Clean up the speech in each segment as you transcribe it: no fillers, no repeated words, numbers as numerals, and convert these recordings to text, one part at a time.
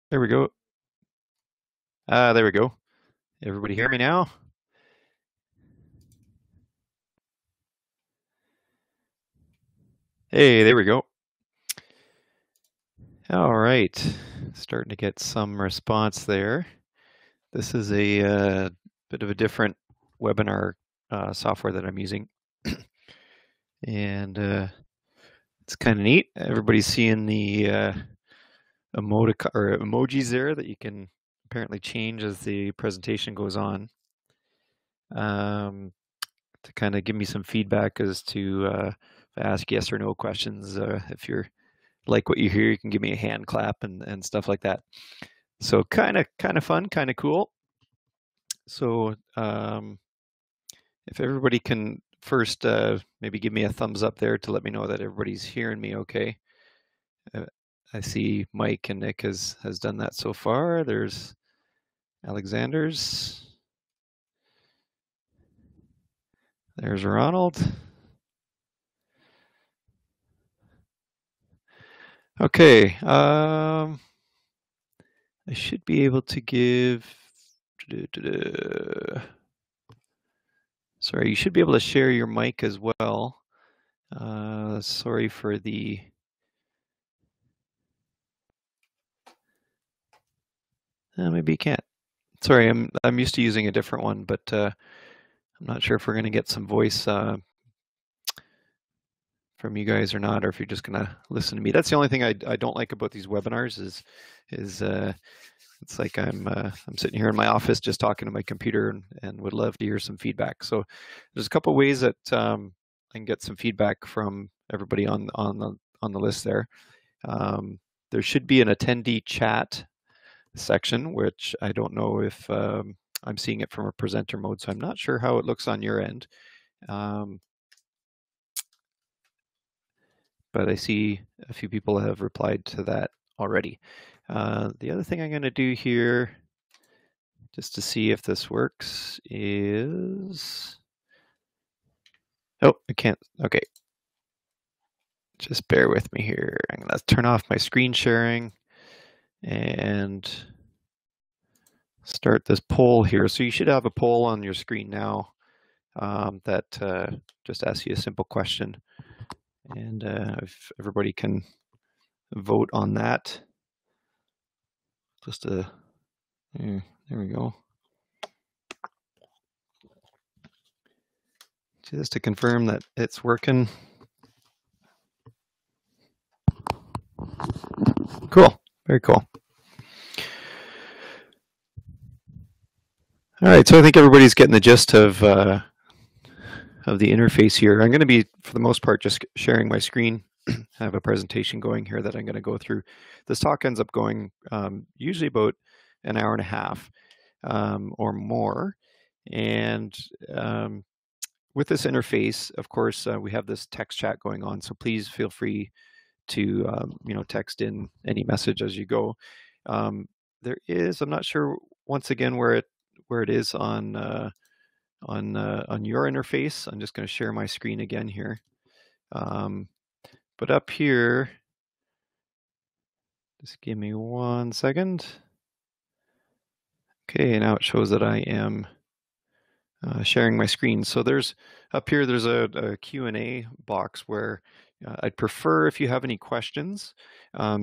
There we go. There we go. Everybody hear me now? Hey, there we go. All right. Starting to get some response there. This is a bit of a different webinar software that I'm using. And it's kind of neat. Everybody's seeing the emojis there that you can apparently change as the presentation goes on. To kind of give me some feedback as to ask yes or no questions. If you're like what you hear, you can give me a hand clap and stuff like that. So kind of fun, kind of cool. So if everybody can first maybe give me a thumbs up there to let me know that everybody's hearing me okay. I see Mike and Nick has done that so far. There's Alexander's. There's Ronald. Okay. I should be able to give. Sorry, you should be able to share your mic as well. Sorry for the. Maybe you can't. Sorry, I'm used to using a different one, but I'm not sure if we're going to get some voice from you guys or not, or if you're just going to listen to me. That's the only thing I don't like about these webinars is it's like I'm sitting here in my office just talking to my computer and would love to hear some feedback. So there's a couple of ways that I can get some feedback from everybody on the list there. There should be an attendee chat section, which I don't know if I'm seeing it from a presenter mode, so I'm not sure how it looks on your end. But I see a few people have replied to that already. The other thing I'm going to do here, just to see if this works, is... Oh, I can't. Okay. Just bear with me here. I'm going to turn off my screen sharing and start this poll here. So you should have a poll on your screen now that just asks you a simple question. And if everybody can vote on that, there we go. Just to confirm that it's working. Cool, very cool. All right, so I think everybody's getting the gist of the interface here. I'm going to be, for the most part, just sharing my screen. I have a presentation going here that I'm going to go through. This talk ends up going usually about an hour and a half or more. And with this interface, of course, we have this text chat going on. So please feel free to text in any message as you go. There is, I'm not sure once again where it is on your interface. I'm just going to share my screen again here. But up here, just give me 1 second. Okay, now it shows that I am sharing my screen. So up here, there's a Q&A box where I'd prefer, if you have any questions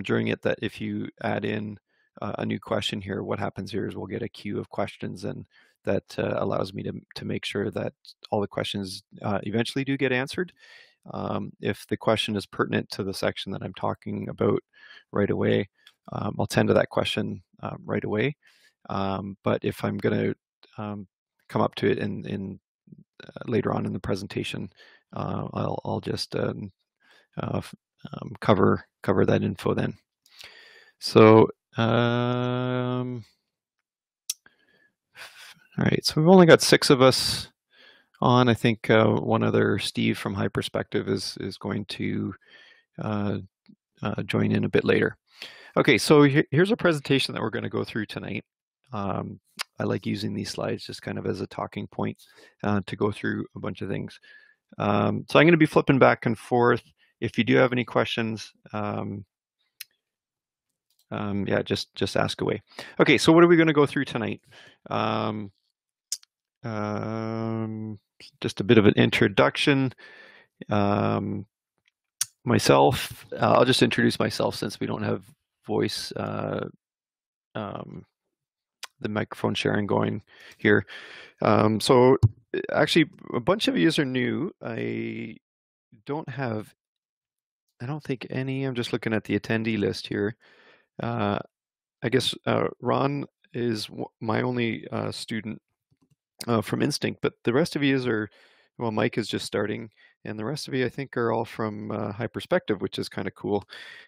during it, that if you add in a new question here, what happens here is we'll get a queue of questions, and that allows me to make sure that all the questions eventually do get answered. If the question is pertinent to the section that I'm talking about right away, I'll tend to that question right away. But if I'm going to come up to it in later on in the presentation, I'll just cover that info then. So all right, so we've only got 6 of us on. I think one other, Steve from High Perspective, is going to join in a bit later. Okay, so here's a presentation that we're going to go through tonight. I like using these slides just kind of as a talking point to go through a bunch of things. So I'm going to be flipping back and forth. If you do have any questions, yeah, just ask away. Okay, so what are we going to go through tonight? Um, um, just a bit of an introduction. Myself, I'll just introduce myself since we don't have voice, um, the microphone sharing going here. So actually, a bunch of you are new. Don't have, I don't think any. I'm just looking at the attendee list here. Uh, I guess Ron is my only student from Instinct, but the rest of you are, well, Mike is just starting, and the rest of you, I think, are all from High Perspective, which is kind of cool.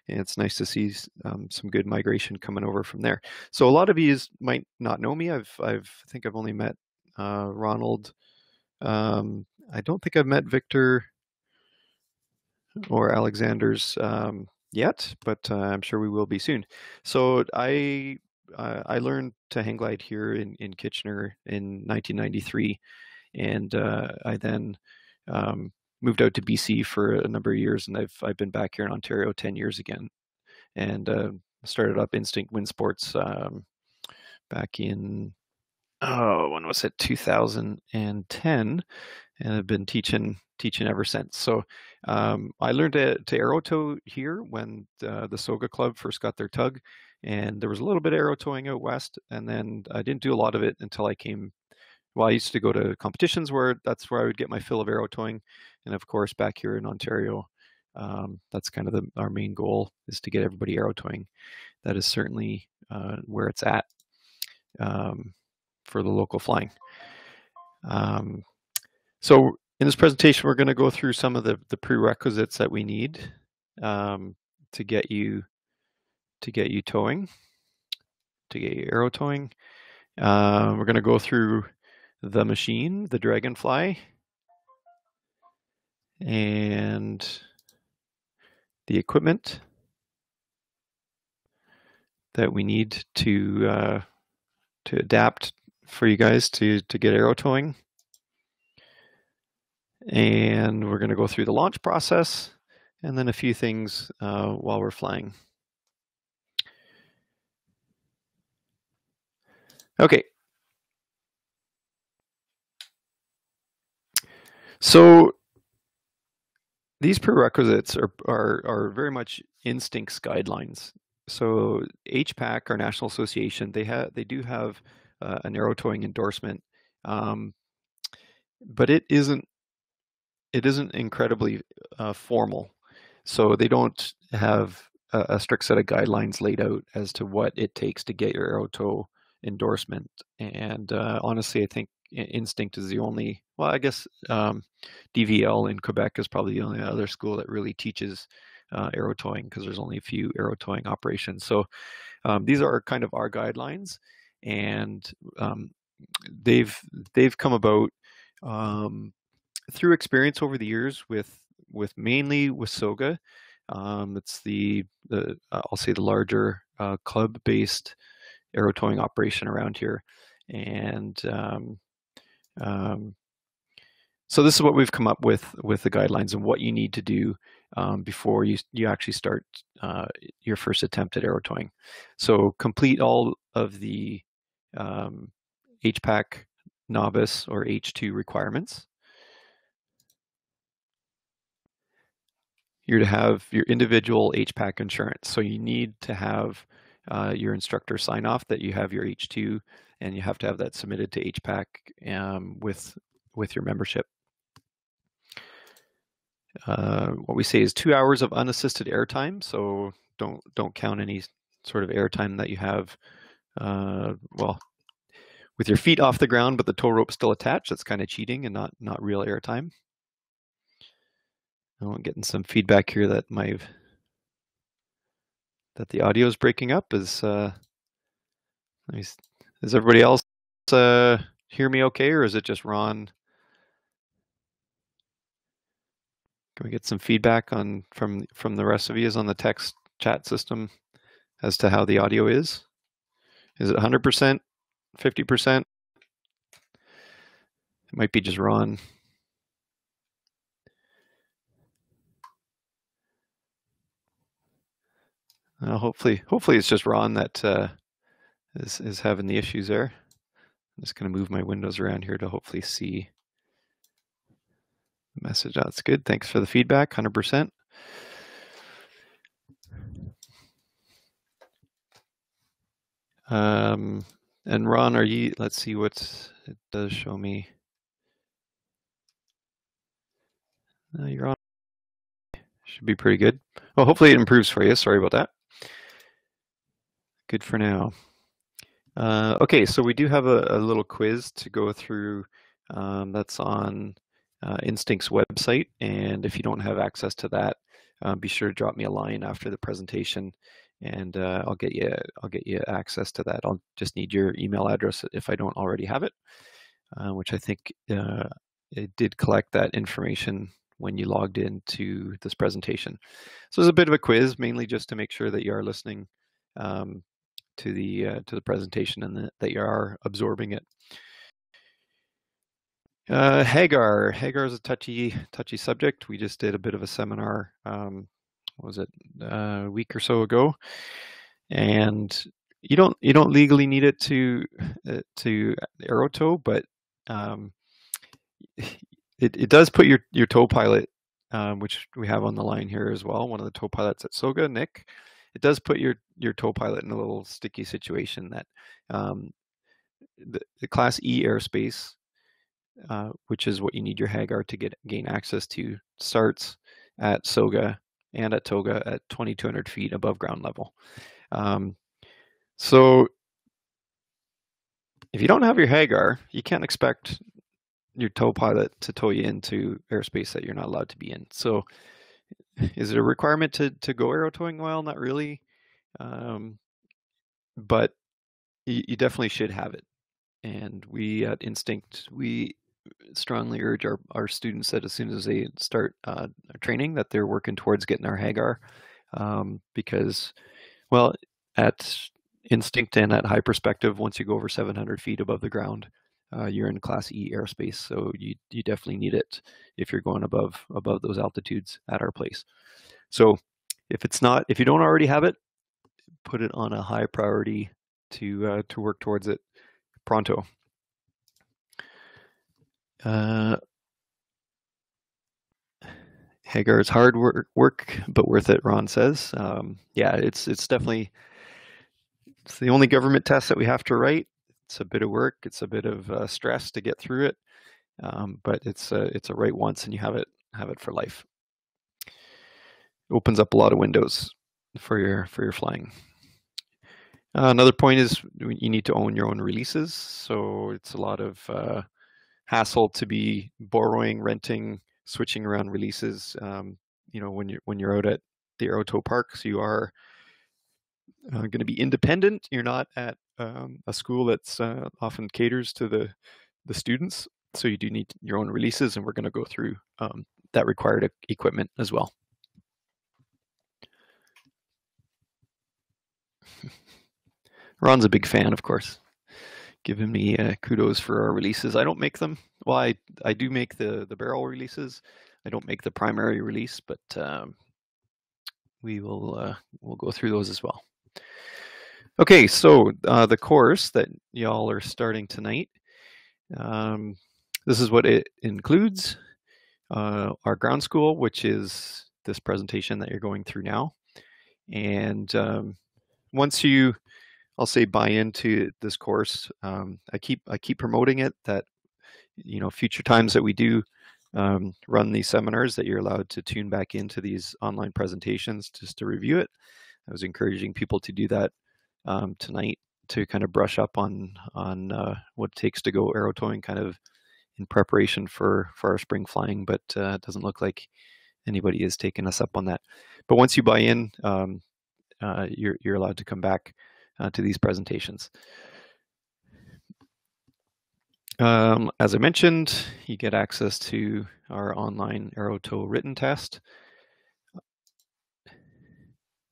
And it's nice to see some good migration coming over from there. So a lot of you might not know me. I think I've only met Ronald. I don't think I've met Victor or Alexander's yet, but I'm sure we will be soon. So I learned to hang glide here in Kitchener in 1993, and I then moved out to BC for a number of years, and I've been back here in Ontario 10 years again, and started up Instinct Wind Sports back in, oh, when was it, 2010, and I've been teaching ever since. So I learned to Aero Tow here when the Soga Club first got their tug, and there was a little bit of aero towing out west, and then I didn't do a lot of it until I came. Well, I used to go to competitions that's where I would get my fill of aero towing, and of course back here in Ontario, that's kind of our main goal, is to get everybody aero towing. That is certainly where it's at for the local flying. So in this presentation, we're going to go through some of the prerequisites that we need to get you towing, to get you aero towing. We're going to go through the machine, the Dragonfly, and the equipment that we need to adapt for you guys to get aero towing. And we're going to go through the launch process, and then a few things while we're flying. Okay. So these prerequisites are very much Instinct's guidelines. So HPAC, our national association, they do have an aero towing endorsement, but it isn't incredibly formal. So they don't have a strict set of guidelines laid out as to what it takes to get your aero tow endorsement. And honestly, I think Instinct is the only, well, I guess DVL in Quebec is probably the only other school that really teaches aero towing, because there's only a few aero towing operations. So these are kind of our guidelines, and they've come about through experience over the years with mainly with Soga. It's the I'll say the larger club-based aero towing operation around here, and so this is what we've come up with the guidelines and what you need to do before you actually start your first attempt at aero towing. So complete all of the HPAC novice or H2 requirements. You're to have your individual HPAC insurance. So you need to have your instructor sign off that you have your H2, and you have to have that submitted to HPAC with your membership. What we say is 2 hours of unassisted airtime. So don't count any sort of airtime that you have, well, with your feet off the ground, but the tow rope still attached. That's kind of cheating and not real airtime. I'm getting some feedback here that the audio is breaking up. Is everybody else hear me okay, or is it just Ron? Can we get some feedback from the rest of you on the text chat system as to how the audio is? Is it 100%, 50%? It might be just Ron. Hopefully it's just Ron that is having the issues there. I'm just going to move my windows around here to hopefully see the message. That's good. Thanks for the feedback, 100%. And Ron, let's see what it does show me. You're on. Should be pretty good. Well, hopefully it improves for you. Sorry about that. Good for now. Okay, so we do have a little quiz to go through that's on Instinct's website, and if you don't have access to that, be sure to drop me a line after the presentation, and I'll get you access to that. I'll just need your email address if I don't already have it, which I think it did collect that information when you logged into this presentation. So it's a bit of a quiz, mainly just to make sure that you are listening to the presentation and that you are absorbing it. Hagar is a touchy subject. We just did a bit of a seminar, what was it, a week or so ago, and you don't legally need it to Aero Tow, but it does put your tow pilot, which we have on the line here as well, one of the tow pilots at SOGA, Nick. It does put your tow pilot in a little sticky situation that the Class E airspace, which is what you need your Hagar to gain access to, starts at SOGA and at TOGA at 2,200 feet above ground level. So if you don't have your Hagar, you can't expect your tow pilot to tow you into airspace that you're not allowed to be in. So is it a requirement to go aero towing? Well, not really, but you definitely should have it. And we at Instinct, we strongly urge our students that as soon as they start training, that they're working towards getting our Hagar, because, well, at Instinct and at High Perspective, once you go over 700 feet above the ground, you're in Class E airspace, so you definitely need it if you're going above those altitudes at our place. So if you don't already have it, put it on a high priority to work towards it pronto. Hagar is hard work, but worth it, Ron says. Yeah, it's definitely, it's the only government test that we have to write. It's a bit of work. It's a bit of stress to get through it, but it's a write once and you have it for life. It opens up a lot of windows for your flying. Another point is you need to own your own releases. So it's a lot of hassle to be borrowing, renting, switching around releases. When you're out at the Aero Tow parks, you are going to be independent. You're not at a school that's often caters to the students. So you do need your own releases, and we're going to go through that required equipment as well. Ron's a big fan, of course, giving me kudos for our releases. I don't make them. Well, I do make the barrel releases. I don't make the primary release, but we'll go through those as well. Okay, so the course that y'all are starting tonight, this is what it includes. Our ground school, which is this presentation that you're going through now. And once you, I'll say, buy into this course, I keep promoting it, that future times that we do run these seminars, that you're allowed to tune back into these online presentations just to review it. I was encouraging people to do that tonight, to kind of brush up on what it takes to go aero towing, kind of in preparation for our spring flying, but it doesn't look like anybody is taking us up on that. But once you buy in, you're allowed to come back to these presentations. As I mentioned, you get access to our online Aero Tow written test.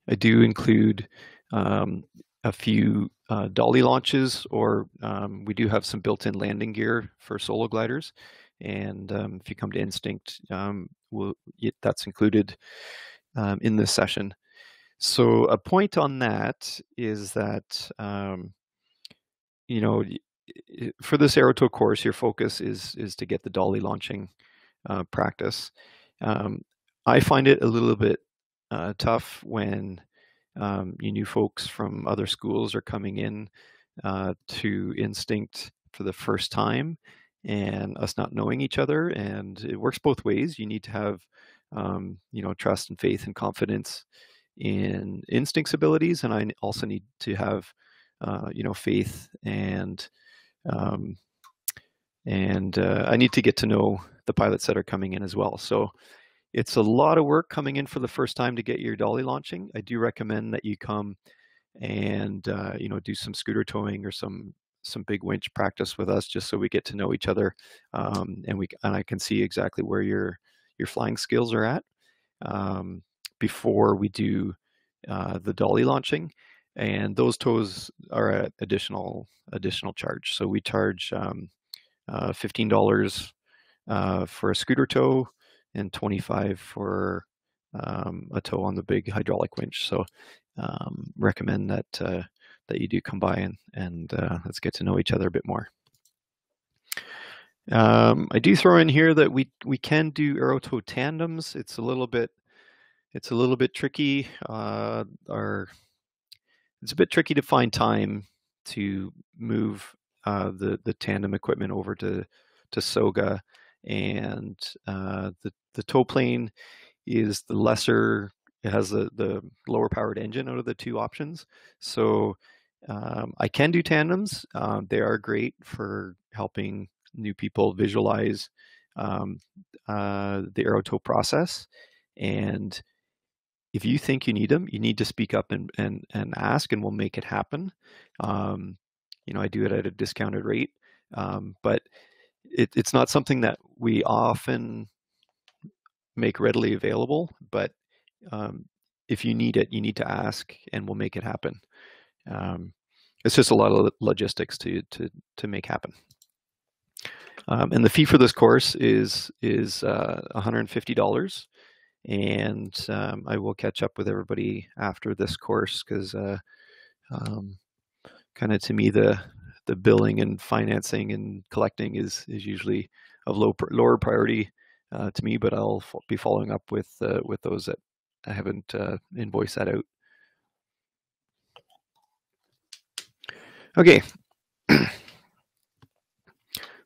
I do include a feil dolly launches, or we do have some built-in landing gear for solo gliders. And if you come to Instinct, that's included in this session. So a point on that is that you know, for this Aero Tow course, your focus is to get the dolly launching practice. Um, I find it a little bit tough when you new folks from other schools are coming in to Instinct for the first time, and us not knowing each other. And it works both ways. You need to have trust and faith and confidence in Instinct's abilities, and I also need to have faith um, and I need to get to know the pilots that are coming in as well. So it's a lot of work coming in for the first time to get your dolly launching. I do recommend that you come and do some scooter towing or some big winch practice with us, just so we get to know each other, and I can see exactly where your flying skills are at before we do the dolly launching. And those tows are at additional charge. So we charge $15 for a scooter tow and 25 for a tow on the big hydraulic winch. So recommend that you do come by and let's get to know each other a bit more. I do throw in here that we can do Aero Tow tandems. It's a little bit tricky. It's a bit tricky to find time to move the tandem equipment over to SOGA, and the tow plane is the lesser. It has the lower powered engine out of the two options. So I can do tandems. They are great for helping new people visualize the Aero Tow process. And if you think you need them, you need to speak up and ask, and we'll make it happen. I do it at a discounted rate, but it's not something that we often make readily available. But if you need it, you need to ask, and we'll make it happen. It's just a lot of logistics to make happen. And the fee for this course is $150. And I will catch up with everybody after this course, because kind of, to me, the billing and financing and collecting is usually of lower priority to me. But I'll be following up with those that I haven't invoiced that out. Okay.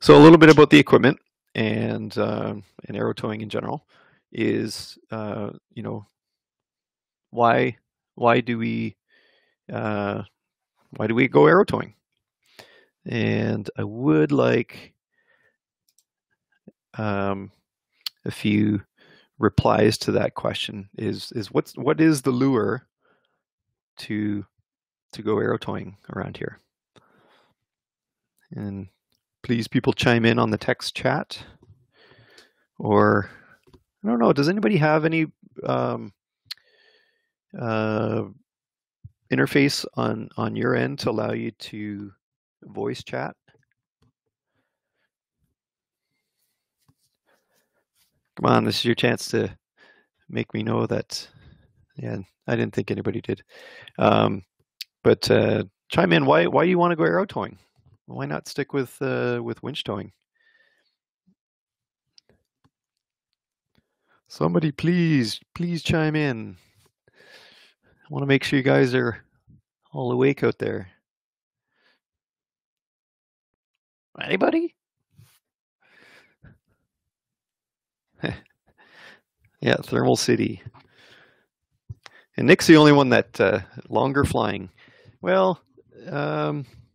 So a little bit about the equipment and aero towing in general is why do we go aero towing? And I would like a few replies to that question. Is what is the lure to go aero towing around here? And please, people, chime in on the text chat. Or I don't know, does anybody have any interface on your end to allow you to voice chat? Come on, this is your chance to make me know that. Yeah, I didn't think anybody did. But chime in. Why do you want to go aero towing? Why not stick with winch towing? Somebody please chime in. I want to make sure you guys are all awake out there. Anybody? Yeah, Thermal City. And Nick's the only one that longer flying. Well,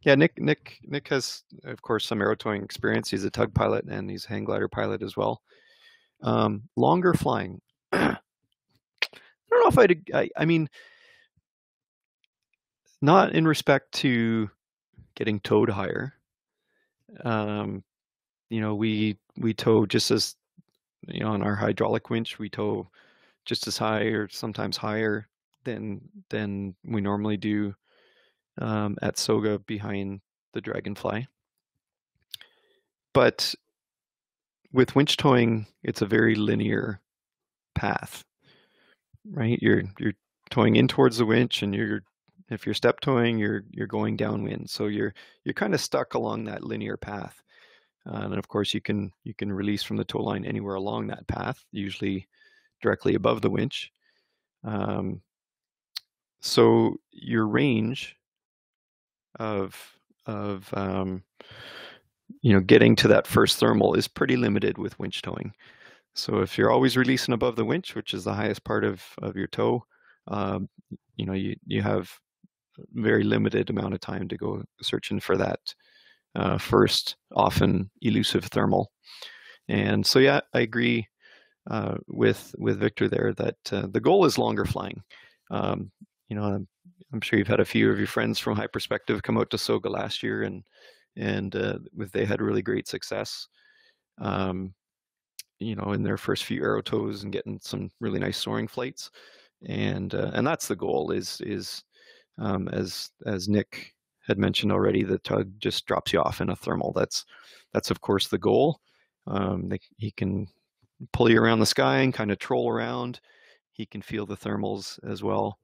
yeah, Nick has, of course, some aero towing experience. He's a tug pilot and he's a hang glider pilot as well. Longer flying. I don't know if I mean, not in respect to getting towed higher. We tow just as, on our hydraulic winch, we tow just as high or sometimes higher than we normally do at SOGA behind the Dragonfly. But with winch towing, it's a very linear path, right? You're towing in towards the winch, and if you're step towing, you're going downwind. So you're kind of stuck along that linear path. And of course, you can release from the tow line anywhere along that path, usually directly above the winch. So your range of getting to that first thermal is pretty limited with winch towing. So if you're always releasing above the winch, which is the highest part of your tow, you have very limited amount of time to go searching for that first, often elusive thermal. And so, yeah, I agree with Victor there that the goal is longer flying. I'm sure you've had a few of your friends from High Perspective come out to Soga last year, and they had really great success. In their first few Aero Tows and getting some really nice soaring flights, and that's the goal. Is as Nick had mentioned already, the tug just drops you off in a thermal. That's of course the goal. He can pull you around the sky and kind of troll around. He can feel the thermals as well,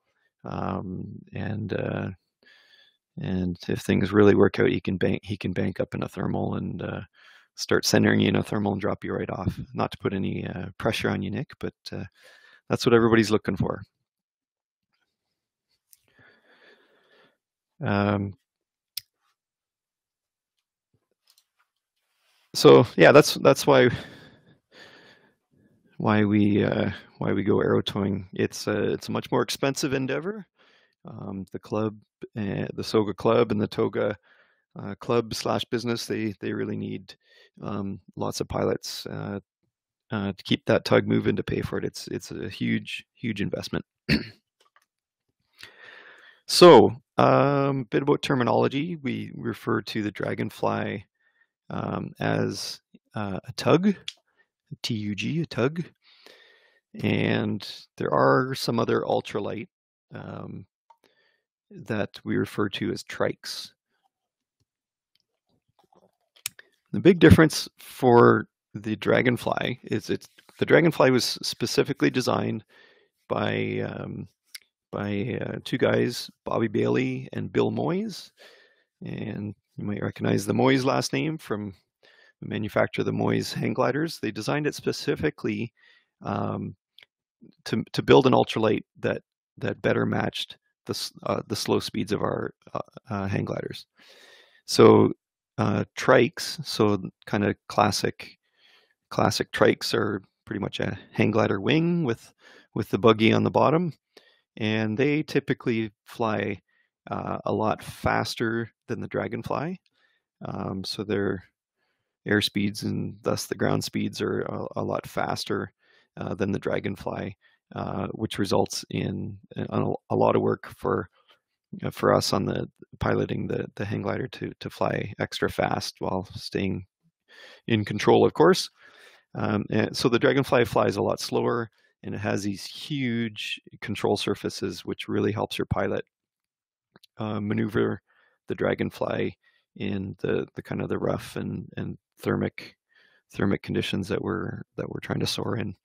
and if things really work out, he can bank up in a thermal and start centering you in a thermal and drop you right off. Not to put any pressure on you, Nick, but that's what everybody's looking for. So yeah, that's why we go aero towing. It's a much more expensive endeavor. The club, the Soga Club, and the Toga club / business, they really need lots of pilots to keep that tug moving, to pay for it. It's a huge investment. So, bit about terminology. We refer to the Dragonfly as a tug, TUG, a tug, and there are some other ultralight that we refer to as trikes. The big difference for the Dragonfly is the Dragonfly was specifically designed by two guys, Bobby Bailey and Bill Moyes, and you might recognize the Moyes last name from the manufacturer of the Moyes hang gliders. They designed it specifically to build an ultralight that better matched the slow speeds of our hang gliders. So trikes, so kind of classic trikes, are pretty much a hang glider wing with the buggy on the bottom, and they typically fly a lot faster than the Dragonfly. So their air speeds and thus the ground speeds are a lot faster than the Dragonfly, which results in a lot of work for us on the piloting the hang glider to fly extra fast while staying in control, of course. And so the Dragonfly flies a lot slower, and it has these huge control surfaces, which really helps your pilot maneuver the Dragonfly in the kind of the rough and thermic conditions that we're trying to soar in.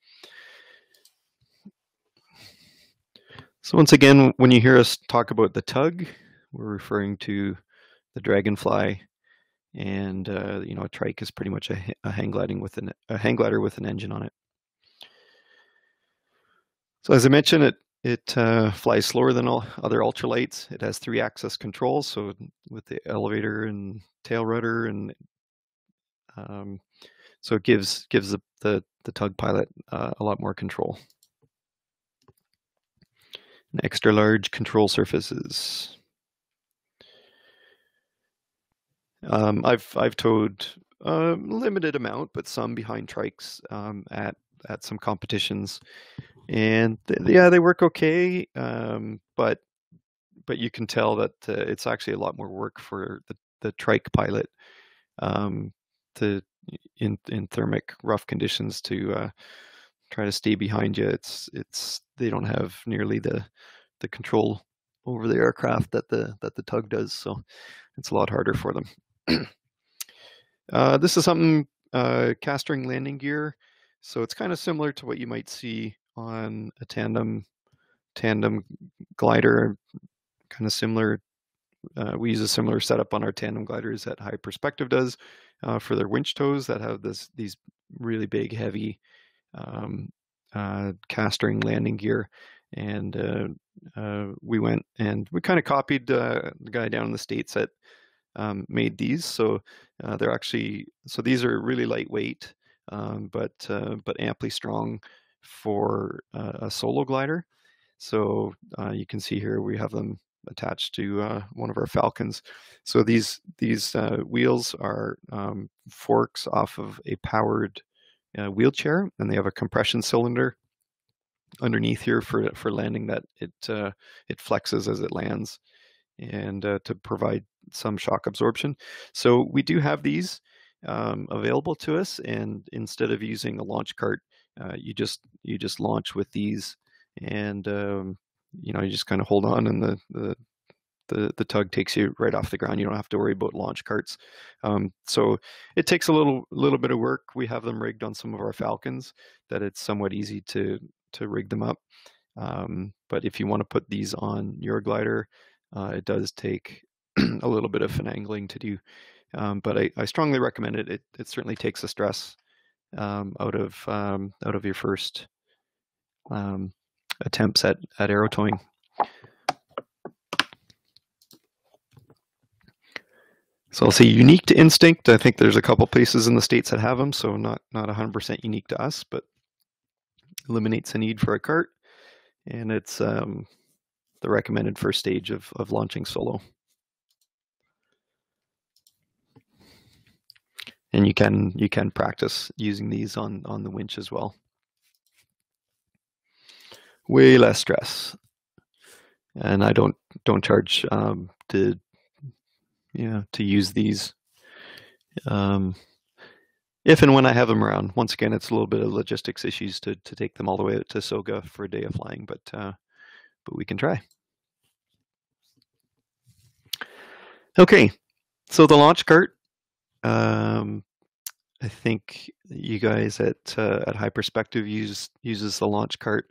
So once again, when you hear us talk about the tug, we're referring to the Dragonfly, and a trike is pretty much a hang glider with an engine on it. So as I mentioned, it flies slower than all other ultralights. It has 3-axis controls, so with the elevator and tail rudder, and so it gives the tug pilot a lot more control. And extra large control surfaces. I've towed a limited amount, but some behind trikes at some competitions, and they work okay, but you can tell that it's actually a lot more work for the trike pilot to in thermic rough conditions to try to stay behind you. They don't have nearly the control over the aircraft that the tug does, so it's a lot harder for them. This is something Castering landing gear, so it's kind of similar to what you might see on a tandem tandem glider, kind of similar. We use a similar setup on our tandem gliders that High Perspective does for their winch tows that have these really big, heavy castering landing gear. And we went and we kind of copied the guy down in the States that made these. So these are really lightweight, but amply strong for a solo glider. So you can see here we have them attached to one of our Falcons. So these wheels are forks off of a powered wheelchair, and they have a compression cylinder underneath here for landing that it flexes as it lands, and to provide some shock absorption. So we do have these available to us, and instead of using a launch cart, you just launch with these, and you just kind of hold on, and the tug takes you right off the ground. You don't have to worry about launch carts. So it takes a little bit of work. We have them rigged on some of our Falcons that it's somewhat easy to rig them up. But if you want to put these on your glider, it does take a little bit of finagling to do. But I strongly recommend it. It certainly takes the stress out of your first attempts at aero towing. So I'll say unique to Instinct. I think there's a couple places in the States that have them, so not 100% unique to us, but eliminates the need for a cart, and it's the recommended first stage of launching solo. And you can practice using these on the winch as well. Way less stress, and I don't charge to use these if and when I have them around. Once again, it's a little bit of logistics issues to take them all the way out to Soga for a day of flying, but we can try. Okay, so the launch cart. I think you guys at High Perspective uses the launch cart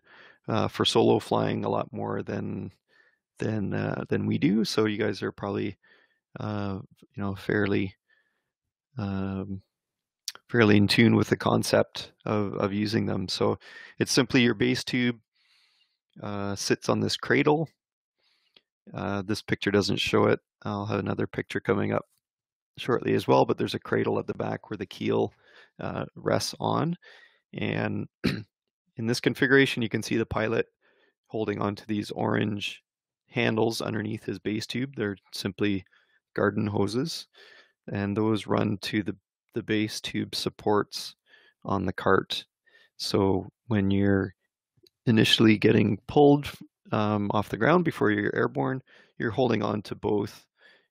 for solo flying a lot more than we do. So you guys are probably fairly in tune with the concept of using them. So it's simply your base tube sits on this cradle. This picture doesn't show it. I'll have another picture coming up shortly as well, but there's a cradle at the back where the keel rests on. And in this configuration, you can see the pilot holding onto these orange handles underneath his base tube. They're simply garden hoses, and those run to the base tube supports on the cart. So when you're initially getting pulled off the ground before you're airborne, you're holding on to both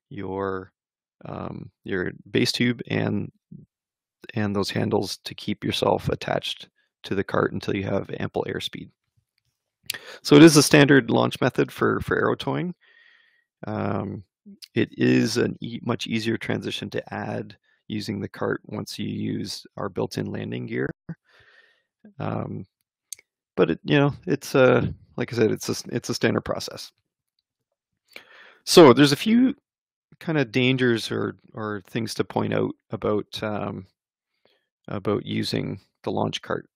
your base tube and those handles to keep yourself attached to the cart until you have ample airspeed. So it is a standard launch method for aero towing. It is a much easier transition to add using the cart once you use our built-in landing gear. But it's like I said, it's a standard process. So there's a few kind of dangers or things to point out about using the launch cart.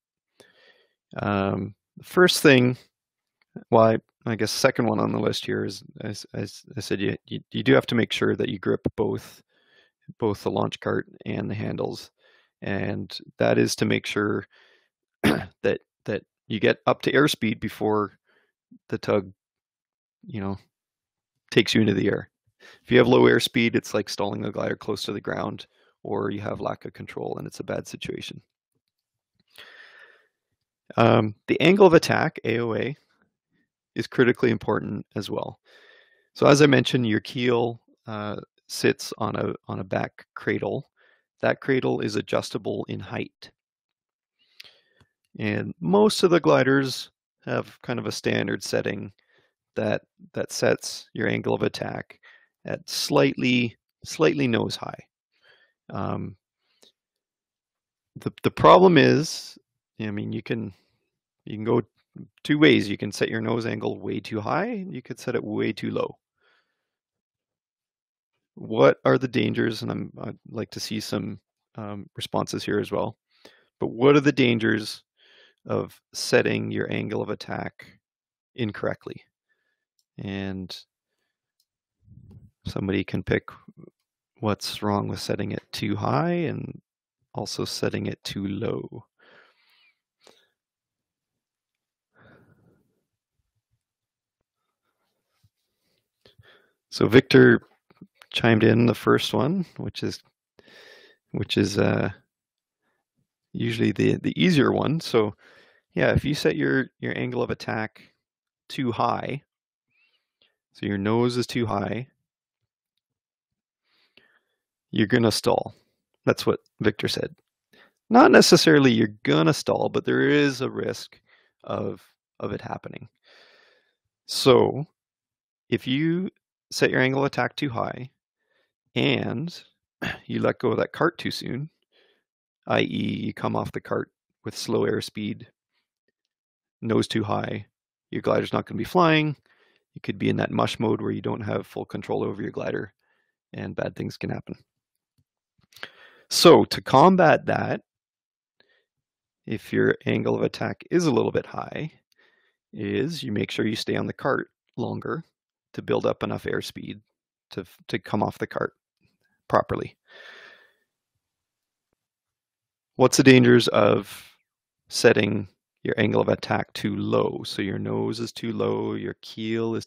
The first thing, well, I guess second one on the list here is, as I said, you do have to make sure that you grip both the launch cart and the handles, and that is to make sure that you get up to airspeed before the tug, takes you into the air. If you have low airspeed, it's like stalling the glider close to the ground, or you have lack of control, and it's a bad situation. The angle of attack, AOA, is critically important as well. So as I mentioned, your keel sits on a back cradle. That cradle is adjustable in height. And most of the gliders have kind of a standard setting that sets your angle of attack at slightly nose high. The problem is, you can go two ways. You can set your nose angle way too high, you could set it way too low. What are the dangers? And I'd like to see some responses here as well. But what are the dangers of setting your angle of attack incorrectly? And somebody can pick what's wrong with setting it too high and also setting it too low. So Victor chimed in the first one, which is usually the easier one. So yeah, if you set your angle of attack too high, so your nose is too high, you're gonna stall. That's what Victor said. Not necessarily you're gonna stall, but there is a risk of it happening. So if you set your angle of attack too high and you let go of that cart too soon, i.e. you come off the cart with slow airspeed, nose too high, your glider's not going to be flying. You could be in that mush mode where you don't have full control over your glider and bad things can happen. So to combat that, if your angle of attack is a little bit high, is you make sure you stay on the cart longer to build up enough airspeed to come off the cart properly. What's the dangers of setting your angle of attack too low? So your nose is too low, your keel is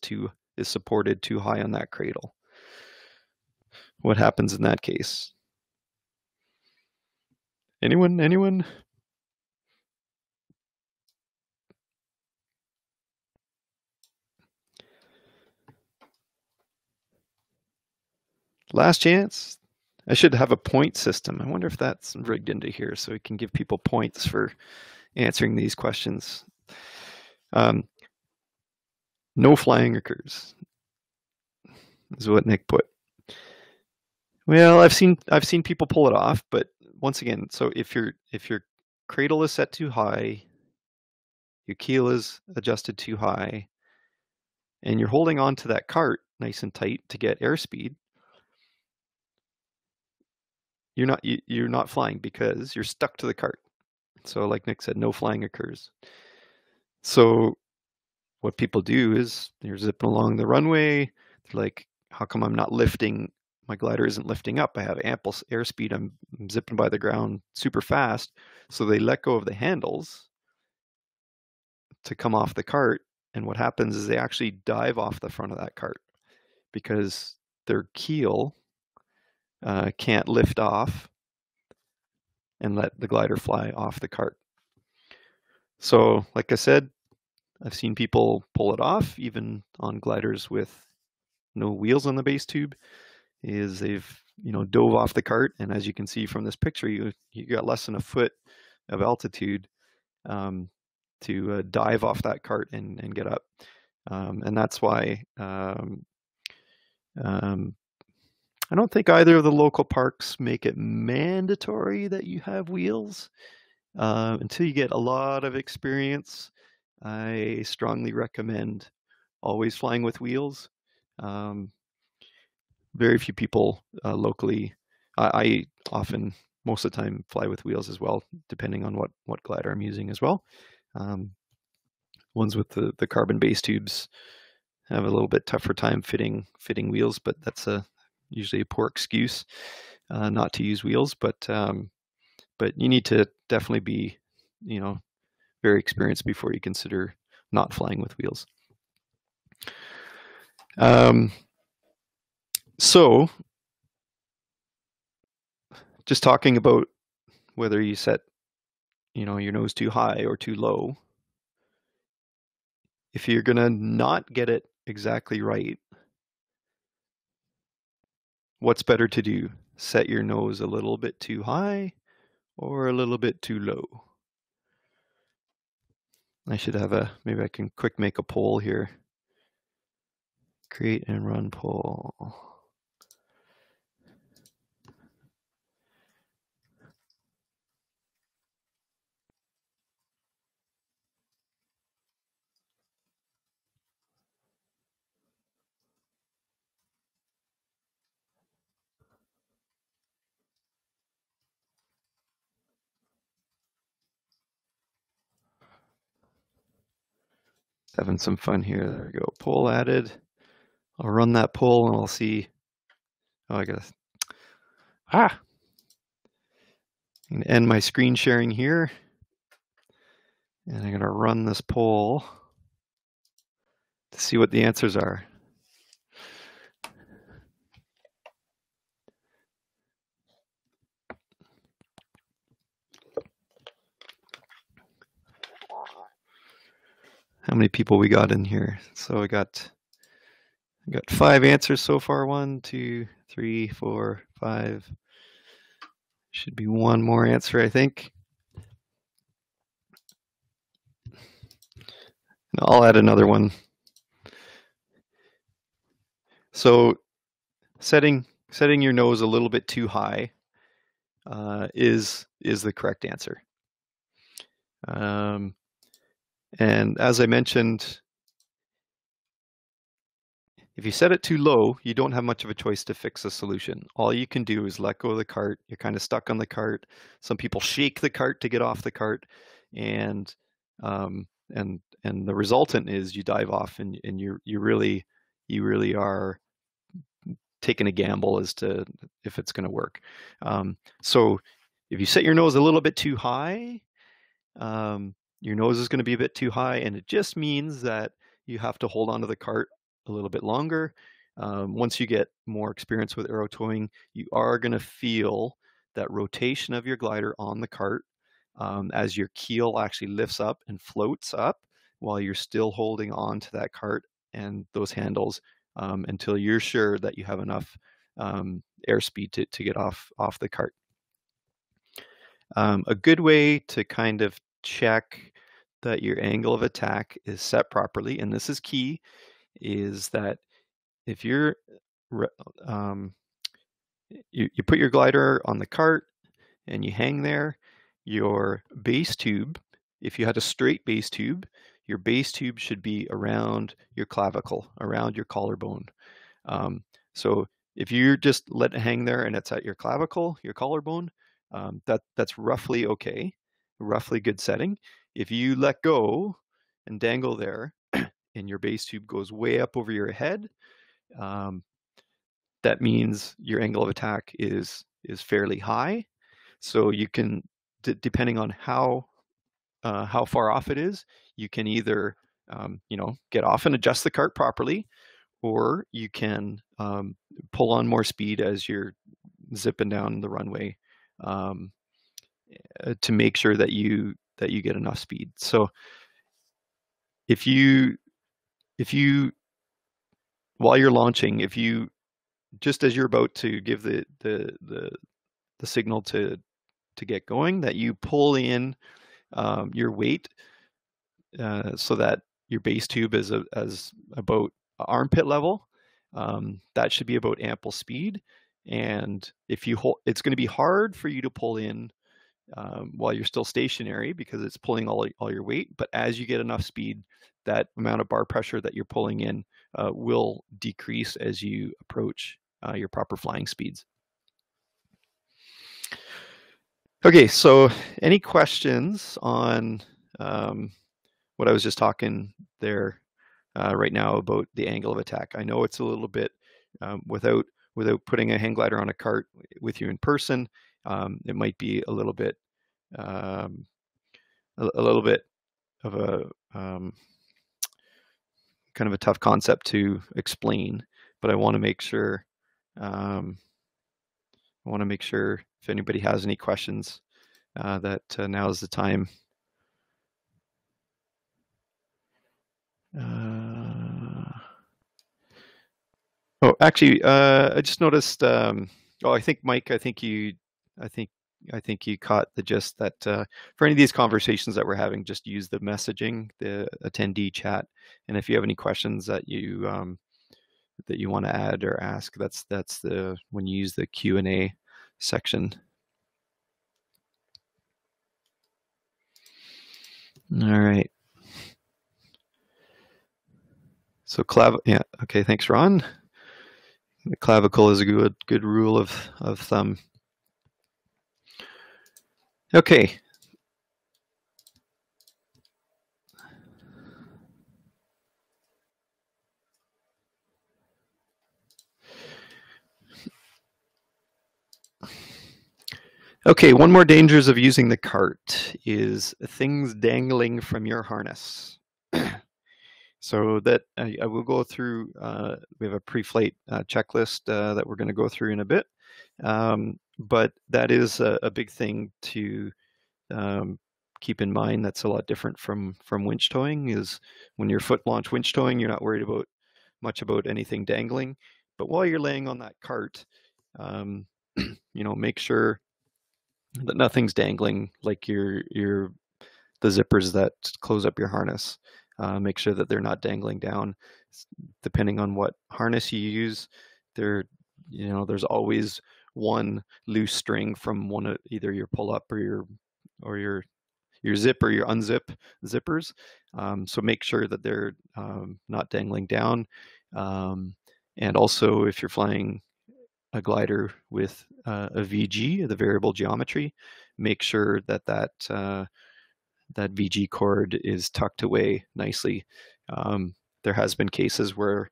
supported too high on that cradle. What happens in that case? Anyone? Last chance? I should have a point system. I wonder if that's rigged into here so we can give people points for answering these questions. No flying occurs, is what Nick put. Well, I've seen people pull it off, but once again, so if your cradle is set too high, your keel is adjusted too high, and you're holding on to that cart nice and tight to get airspeed, you're not flying because you're stuck to the cart. So like Nick said, no flying occurs. So what people do is they're zipping along the runway. They're like, how come I'm not lifting? My glider isn't lifting up. I have ample airspeed. I'm zipping by the ground super fast. So they let go of the handles to come off the cart. And what happens is they actually dive off the front of that cart because their keel can't lift off and let the glider fly off the cart. So like I said, I've seen people pull it off, even on gliders with no wheels on the base tube, is they've dove off the cart, and as you can see from this picture, you got less than a foot of altitude to dive off that cart and get up, and that's why I don't think either of the local parks make it mandatory that you have wheels until you get a lot of experience. I strongly recommend always flying with wheels. Very few people locally. I often, most of the time, fly with wheels as well, depending on what glider I'm using as well. Ones with the carbon base tubes have a little bit tougher time fitting wheels, but that's usually a poor excuse not to use wheels. But you need to definitely be, very experienced before you consider not flying with wheels. So just talking about whether you set your nose too high or too low, if you're gonna not get it exactly right, what's better to do? Set your nose a little bit too high or a little bit too low? I should have maybe I can quick make a poll here. Create and run poll. Having some fun here. There we go. Poll added. I'll run that poll and I'll see. Oh, I gotta. I'm gonna end my screen sharing here. And I'm gonna run this poll to see what the answers are. How many people we got in here? So I got 5 answers so far. 1, 2, 3, 4, 5. Should be one more answer, I think. And I'll add another one. So setting your nose a little bit too high is the correct answer. And as I mentioned, if you set it too low, you don't have much of a choice to fix the solution. All you can do is let go of the cart. You're kind of stuck on the cart. Some people shake the cart to get off the cart, and the resultant is you dive off, and you really are taking a gamble as to if it's going to work. So if you set your nose a little bit too high, your nose is going to be a bit too high, and it just means that you have to hold onto the cart a little bit longer. Once you get more experience with aero towing, you are going to feel that rotation of your glider on the cart as your keel actually lifts up and floats up while you're still holding on to that cart and those handles until you're sure that you have enough airspeed to get off the cart. A good way to kind of check that your angle of attack is set properly, and this is key, is that if you're you put your glider on the cart and you hang there, your base tube, if you had a straight base tube, your base tube should be around your clavicle, around your collarbone. So if you just let it hang there and it's at your clavicle, your collarbone, that's roughly okay, roughly good setting. If you let go and dangle there and your base tube goes way up over your head, that means your angle of attack is fairly high. So you can, depending on how far off it is, you can either get off and adjust the cart properly, or you can pull on more speed as you're zipping down the runway to make sure that you get enough speed. So if you while you're launching, if you just as you're about to give the signal to get going, that you pull in your weight so that your base tube is as about armpit level. That should be about ample speed. And if you hold, it's going to be hard for you to pull in while you're still stationary because it's pulling all your weight. But as you get enough speed, that amount of bar pressure that you're pulling in will decrease as you approach your proper flying speeds. Okay, so any questions on what I was just talking there right now about the angle of attack? I know it's a little bit without putting a hang glider on a cart with you in person, it might be a little bit of a kind of a tough concept to explain, but I want to make sure if anybody has any questions that now is the time. Oh, actually, I just noticed. I think Mike, I think you caught the gist that for any of these conversations that we're having, just use the messaging, the attendee chat, and if you have any questions that you want to add or ask, that's the when you use the Q&A section. All right. So yeah, okay, thanks, Ron. The clavicle is a good rule of thumb. Okay. Okay, one more dangers of using the cart is things dangling from your harness. So that I will go through, we have a pre-flight checklist that we're going to go through in a bit. But that is a big thing to keep in mind. That's a lot different from winch towing. Is when you're foot launch winch towing, you're not worried about much about anything dangling. But while you're laying on that cart, make sure that nothing's dangling, like the zippers that close up your harness. Make sure that they're not dangling down. Depending on what harness you use, there's always one loose string from one of either your pull up or your zip or your unzip zippers. So make sure that they're not dangling down. And also, if you're flying a glider with a VG, the variable geometry, make sure that VG cord is tucked away nicely. There has been cases where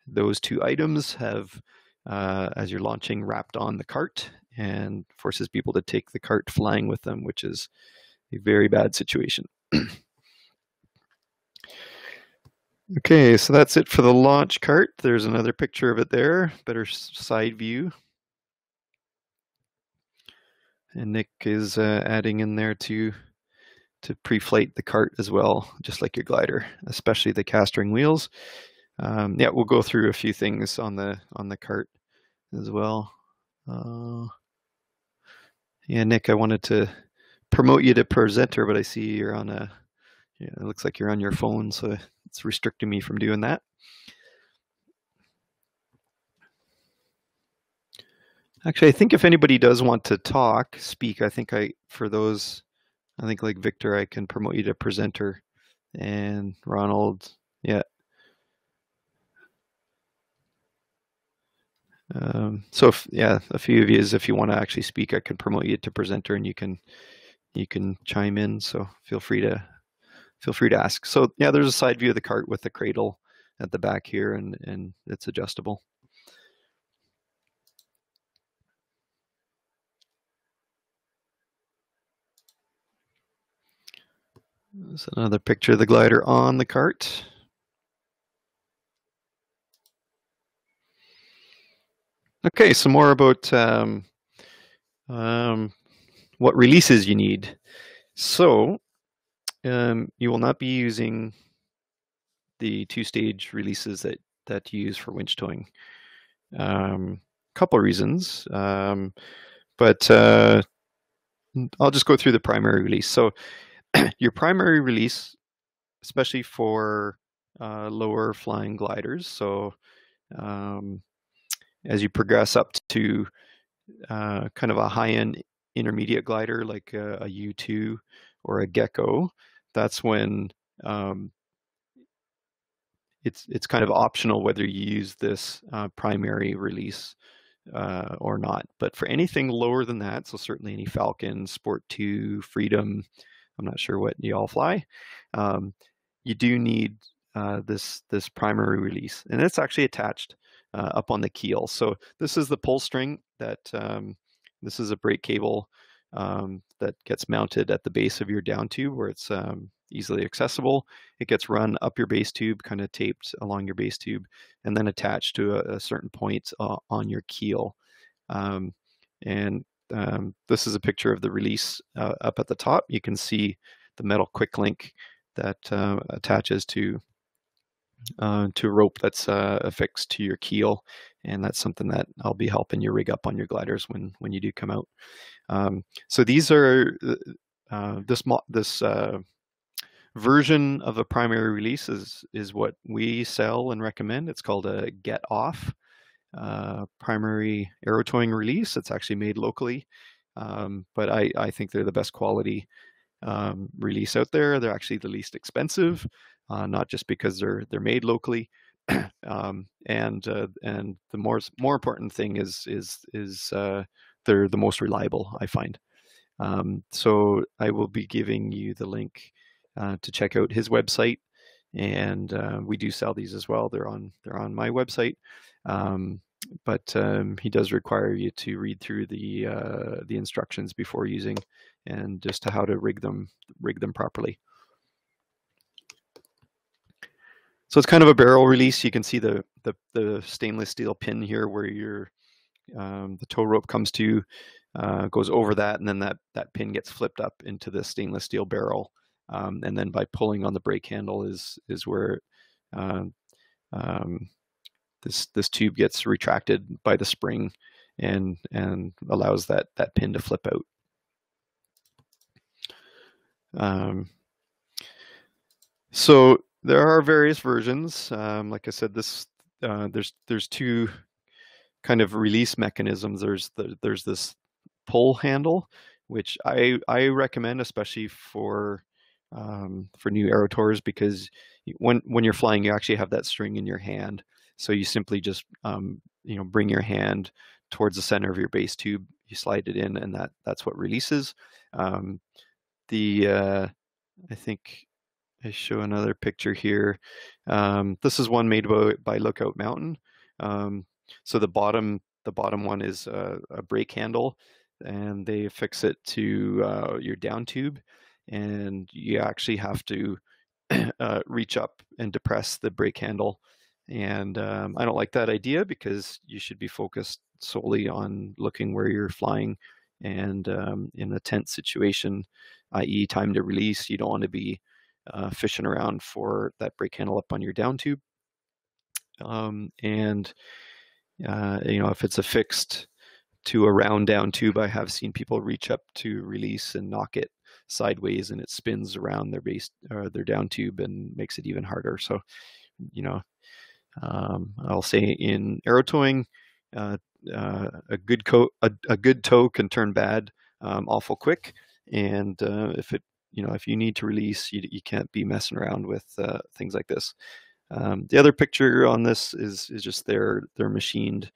those two items have, as you're launching, wrapped on the cart and forces people to take the cart flying with them, which is a very bad situation. Okay, so that's it for the launch cart. There's another picture of it there, better side view. And Nick is adding in there to pre-flight the cart as well, just like your glider, especially the castering wheels. Yeah, we'll go through a few things on the cart as well. Yeah, Nick, I wanted to promote you to presenter, but I see you're on it looks like you're on your phone, so it's restricting me from doing that. Actually, I think if anybody does want to speak, I think like Victor, I can promote you to presenter, and Ronald, yeah. So a few of you, if you want to actually speak, I can promote you to presenter, and you can chime in. So feel free to ask. So yeah, there's a side view of the cart with the cradle at the back here, and it's adjustable. There's another picture of the glider on the cart. Okay, some more about what releases you need. So you will not be using the two-stage releases that you use for winch towing. Couple reasons, but I'll just go through the primary release. So your primary release, especially for lower flying gliders, so as you progress up to kind of a high-end intermediate glider like a U2 or a Gecko, that's when it's kind of optional whether you use this primary release or not. But for anything lower than that, so certainly any Falcon, Sport 2, Freedom, I'm not sure what you all fly, you do need this primary release, and it's actually attached up on the keel. So this is the pull string that this is a brake cable that gets mounted at the base of your down tube where it's easily accessible. It gets run up your base tube, kind of taped along your base tube, and then attached to a certain point on your keel. This is a picture of the release up at the top. You can see the metal quick link that attaches to a rope that's affixed to your keel, and that's something that I'll be helping you rig up on your gliders when you do come out. So these are this version of a primary release is what we sell and recommend. It's called a Get Off primary Aero towing release. It's actually made locally, but I think they're the best quality release out there. They're actually the least expensive, not just because they're made locally, and the more important thing is they're the most reliable, I find. So I will be giving you the link to check out his website, and we do sell these as well. They're on my website, but he does require you to read through the instructions before using, and just to how to rig them properly. So it's kind of a barrel release. You can see the stainless steel pin here where your the tow rope comes to, goes over that, and then that pin gets flipped up into the stainless steel barrel, and then by pulling on the brake handle is where this tube gets retracted by the spring and allows that pin to flip out. So there are various versions. Like I said, there's two kind of release mechanisms. There's this pull handle, which I recommend, especially for new Aero Tows, because when you're flying, you actually have that string in your hand. So you simply just bring your hand towards the center of your base tube, you slide it in, and that's what releases. I think I show another picture here. This is one made by Lookout Mountain. So the bottom one is a brake handle, and they affix it to your down tube, and you actually have to reach up and depress the brake handle. And I don't like that idea, because you should be focused solely on looking where you're flying. And in a tense situation, i.e. time to release, you don't want to be fishing around for that brake handle up on your down tube. If it's affixed to a round down tube, I have seen people reach up to release and knock it sideways, and it spins around their base or their down tube and makes it even harder. So, I'll say in aero towing, a good tow can turn bad awful quick, and if you need to release, you can't be messing around with things like this. The other picture on this is just their machined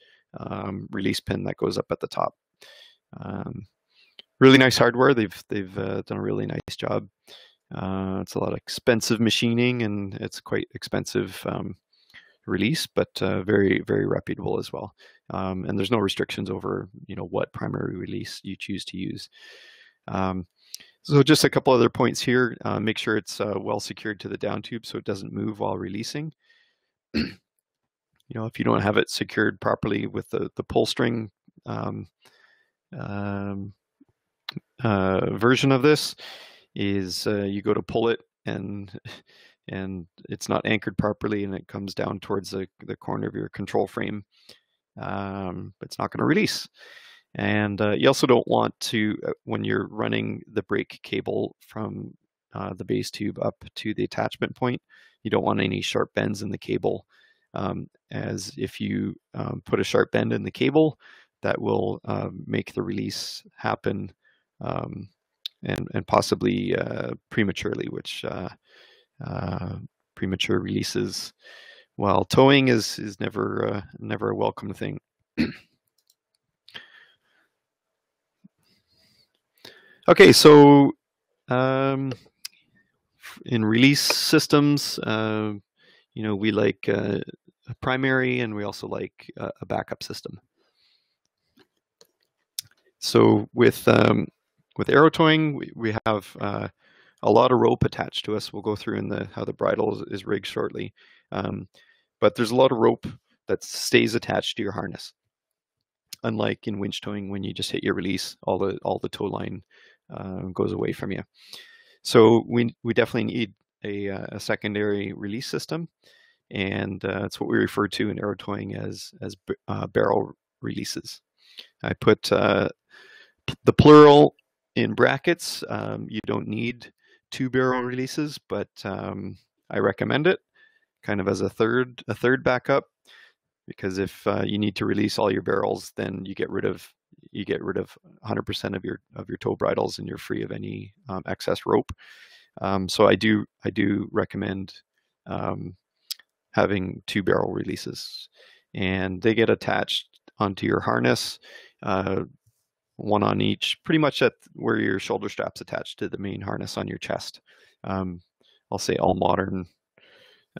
release pin that goes up at the top. Really nice hardware. They've done a really nice job. It's a lot of expensive machining, and it's quite expensive release, but very, very reputable as well. And there's no restrictions over what primary release you choose to use. So just a couple other points here. Make sure it's well secured to the down tube so it doesn't move while releasing. If you don't have it secured properly with the pull string version of this, is you go to pull it and it's not anchored properly, and it comes down towards the corner of your control frame. It's not going to release. And you also don't want to, when you're running the brake cable from the base tube up to the attachment point, you don't want any sharp bends in the cable, as if you put a sharp bend in the cable, that will make the release happen, and possibly prematurely, which premature releases while towing is never a welcome thing. Okay, so in release systems, we like a primary, and we also like a backup system. So with aero towing, we have a lot of rope attached to us. We'll go through in how the bridle is rigged shortly, but there's a lot of rope that stays attached to your harness. Unlike in winch towing, when you just hit your release, all the tow line goes away from you. So we definitely need a secondary release system, and that's what we refer to in aero towing as barrel releases. I put the plural in brackets. You don't need 2 barrel releases, but I recommend it kind of as a third backup, because if you need to release all your barrels, then you get rid of 100% of your tow bridles, and you're free of any excess rope. So I do recommend having 2 barrel releases, and they get attached onto your harness, one on each, pretty much at where your shoulder strap's attached to the main harness on your chest. I'll say all modern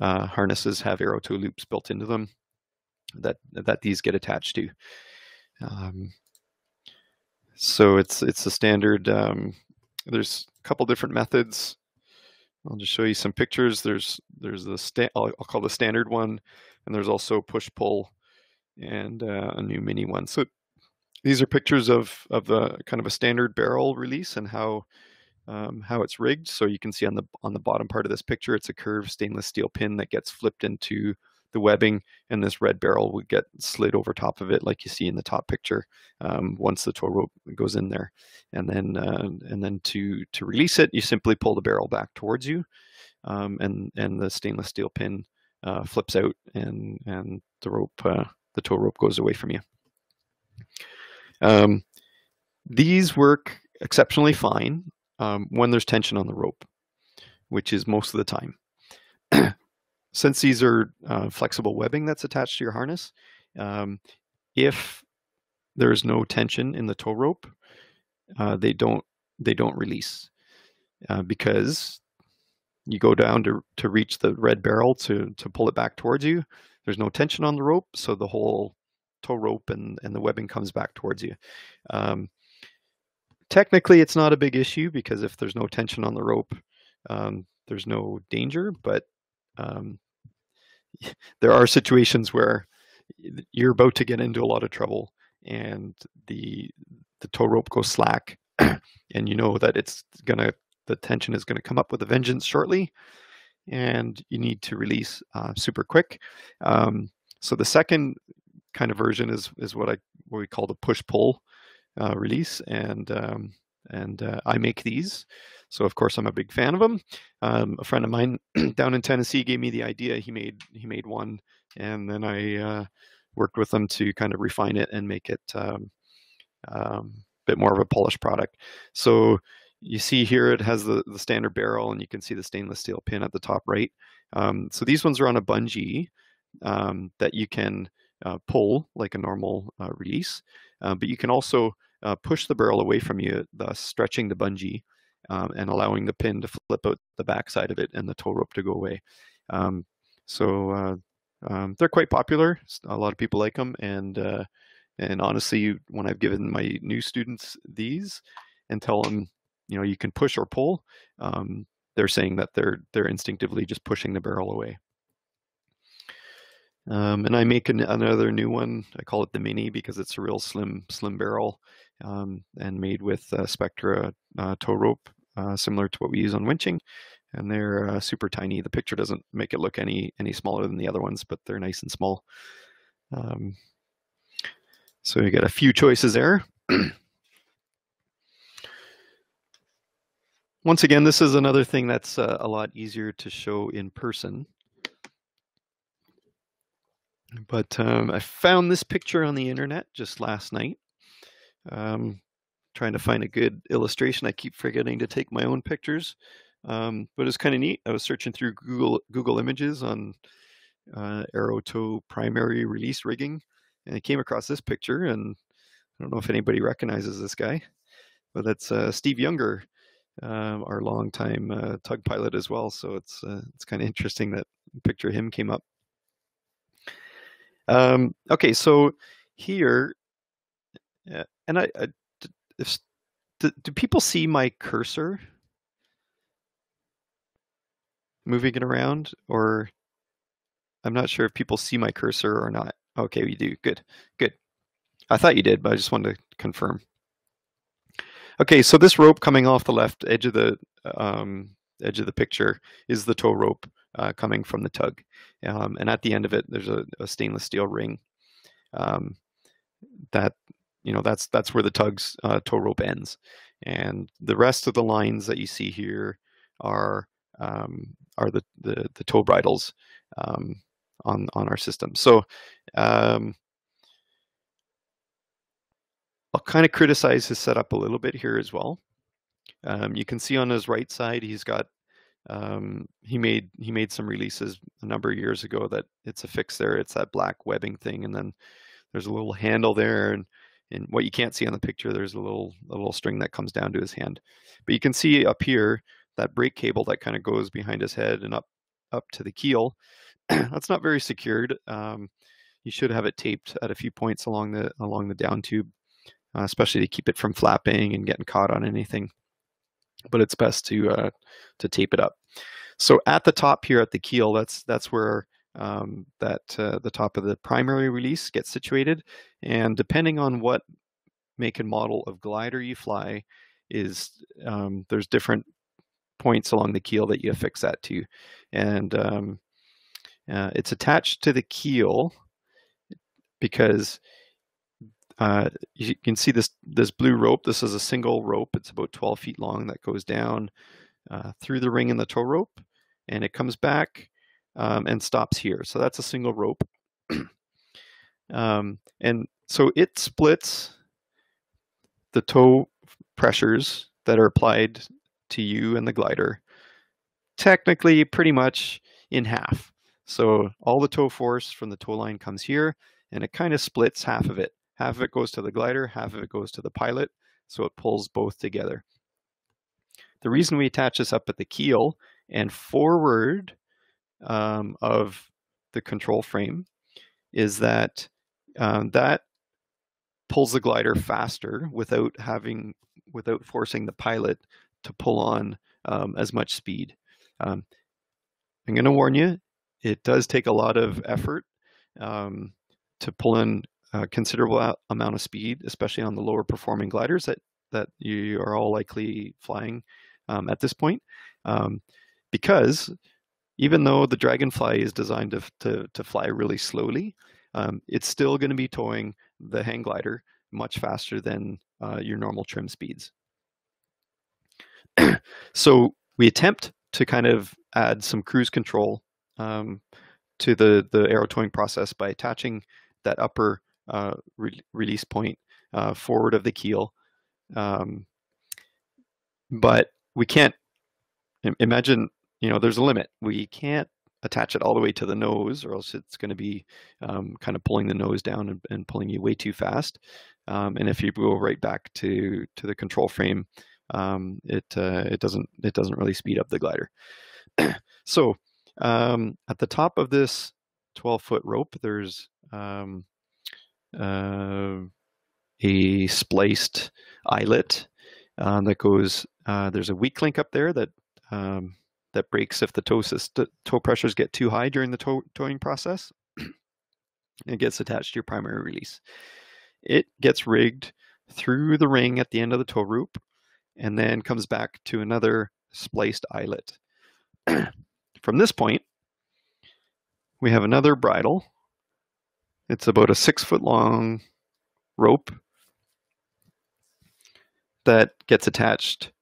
harnesses have Aero Tow loops built into them. that these get attached to. So it's a standard. There's a couple different methods. I'll just show you some pictures. There's the I'll call the standard one, and there's also push pull and a new mini one. So these are pictures of the kind of a standard barrel release and how it's rigged. So you can see on the bottom part of this picture, it's a curved stainless steel pin that gets flipped into the webbing, and this red barrel would get slid over top of it, like you see in the top picture, once the tow rope goes in there. And then to release it, you simply pull the barrel back towards you, and the stainless steel pin flips out, and the tow rope goes away from you. These work exceptionally fine when there's tension on the rope, which is most of the time. Since these are flexible webbing that's attached to your harness, if there's no tension in the tow rope, they don't release, because you go down to reach the red barrel to pull it back towards you. There's no tension on the rope, so the whole tow rope and the webbing comes back towards you. Technically, it's not a big issue, because if there's no tension on the rope, there's no danger, but there are situations where you're about to get into a lot of trouble, and the tow rope goes slack, and you know that the tension is gonna come up with a vengeance shortly, and you need to release super quick. So the second kind of version is what we call the push-pull release, and I make these. So of course I'm a big fan of them. A friend of mine down in Tennessee gave me the idea. He made one, and then I worked with them to kind of refine it and make it a bit more of a polished product. So you see here it has the standard barrel, and you can see the stainless steel pin at the top right. So these ones are on a bungee that you can pull like a normal release, but you can also push the barrel away from you, thus stretching the bungee and allowing the pin to flip out the backside of it and the tow rope to go away. So they're quite popular. A lot of people like them, and honestly, when I've given my new students these and tell them, you can push or pull, they're saying that they're instinctively just pushing the barrel away. And I make another new one. I call it the Mini because it's a real slim barrel, and made with Spectra tow rope, similar to what we use on winching. And they're super tiny. The picture doesn't make it look any smaller than the other ones, but they're nice and small. So you get a few choices there. Once again, this is another thing that's a lot easier to show in person. But I found this picture on the internet just last night. Trying to find a good illustration. I keep forgetting to take my own pictures, but it's kind of neat. I was searching through Google Images on Aero Tow primary release rigging, and I came across this picture, and I don't know if anybody recognizes this guy, but that's Steve Younger, our longtime tug pilot as well. So it's kind of interesting that picture of him came up. Okay, so here, and do people see my cursor moving it around, or I'm not sure if people see my cursor or not. Okay, we do. Good. I thought you did, but I just wanted to confirm. Okay, so this rope coming off the left edge of the picture is the tow rope coming from the tug, and at the end of it, there's a stainless steel ring. That's where the tug's tow rope ends, and the rest of the lines that you see here are the tow bridles on our system. So I'll kind of criticize his setup a little bit here as well. You can see on his right side, he's got he made some releases a number of years ago that it's a fix there. It's that black webbing thing, and then there's a little handle there, and what you can't see on the picture, there's a little string that comes down to his hand. But you can see up here that brake cable that kind of goes behind his head and up to the keel. That's not very secured. you should have it taped at a few points along the down tube, especially to keep it from flapping and getting caught on anything. But it's best to tape it up. So at the top here at the keel, that's where the top of the primary release gets situated. And depending on what make and model of glider you fly, there's different points along the keel that you affix that to. And it's attached to the keel because you can see this blue rope. This is a single rope. It's about 12 feet long that goes down through the ring in the tow rope, and it comes back and stops here. So that's a single rope. And so it splits the tow pressures that are applied to you and the glider technically pretty much in half. So all the tow force from the tow line comes here, and it kind of splits half of it. Half of it goes to the glider, half of it goes to the pilot, so it pulls both together. The reason we attach this up at the keel and forward of the control frame is that that pulls the glider faster without forcing the pilot to pull on as much speed. I'm going to warn you, it does take a lot of effort to pull in a considerable amount of speed, especially on the lower performing gliders that you are all likely flying at this point, because even though the Dragonfly is designed to fly really slowly, it's still going to be towing the hang glider much faster than your normal trim speeds. So we attempt to kind of add some cruise control to the aero towing process by attaching that upper release point forward of the keel. But we can't imagine, there's a limit. We can't attach it all the way to the nose, or else it's going to be kind of pulling the nose down and pulling you way too fast. And if you go right back to the control frame, it doesn't really speed up the glider. So at the top of this 12-foot rope, there's a spliced eyelet that goes. There's a weak link up there that breaks if the tow pressures get too high during the towing process. It gets attached to your primary release. It gets rigged through the ring at the end of the tow rope, and then comes back to another spliced eyelet. From this point, we have another bridle. It's about a 6-foot long rope that gets attached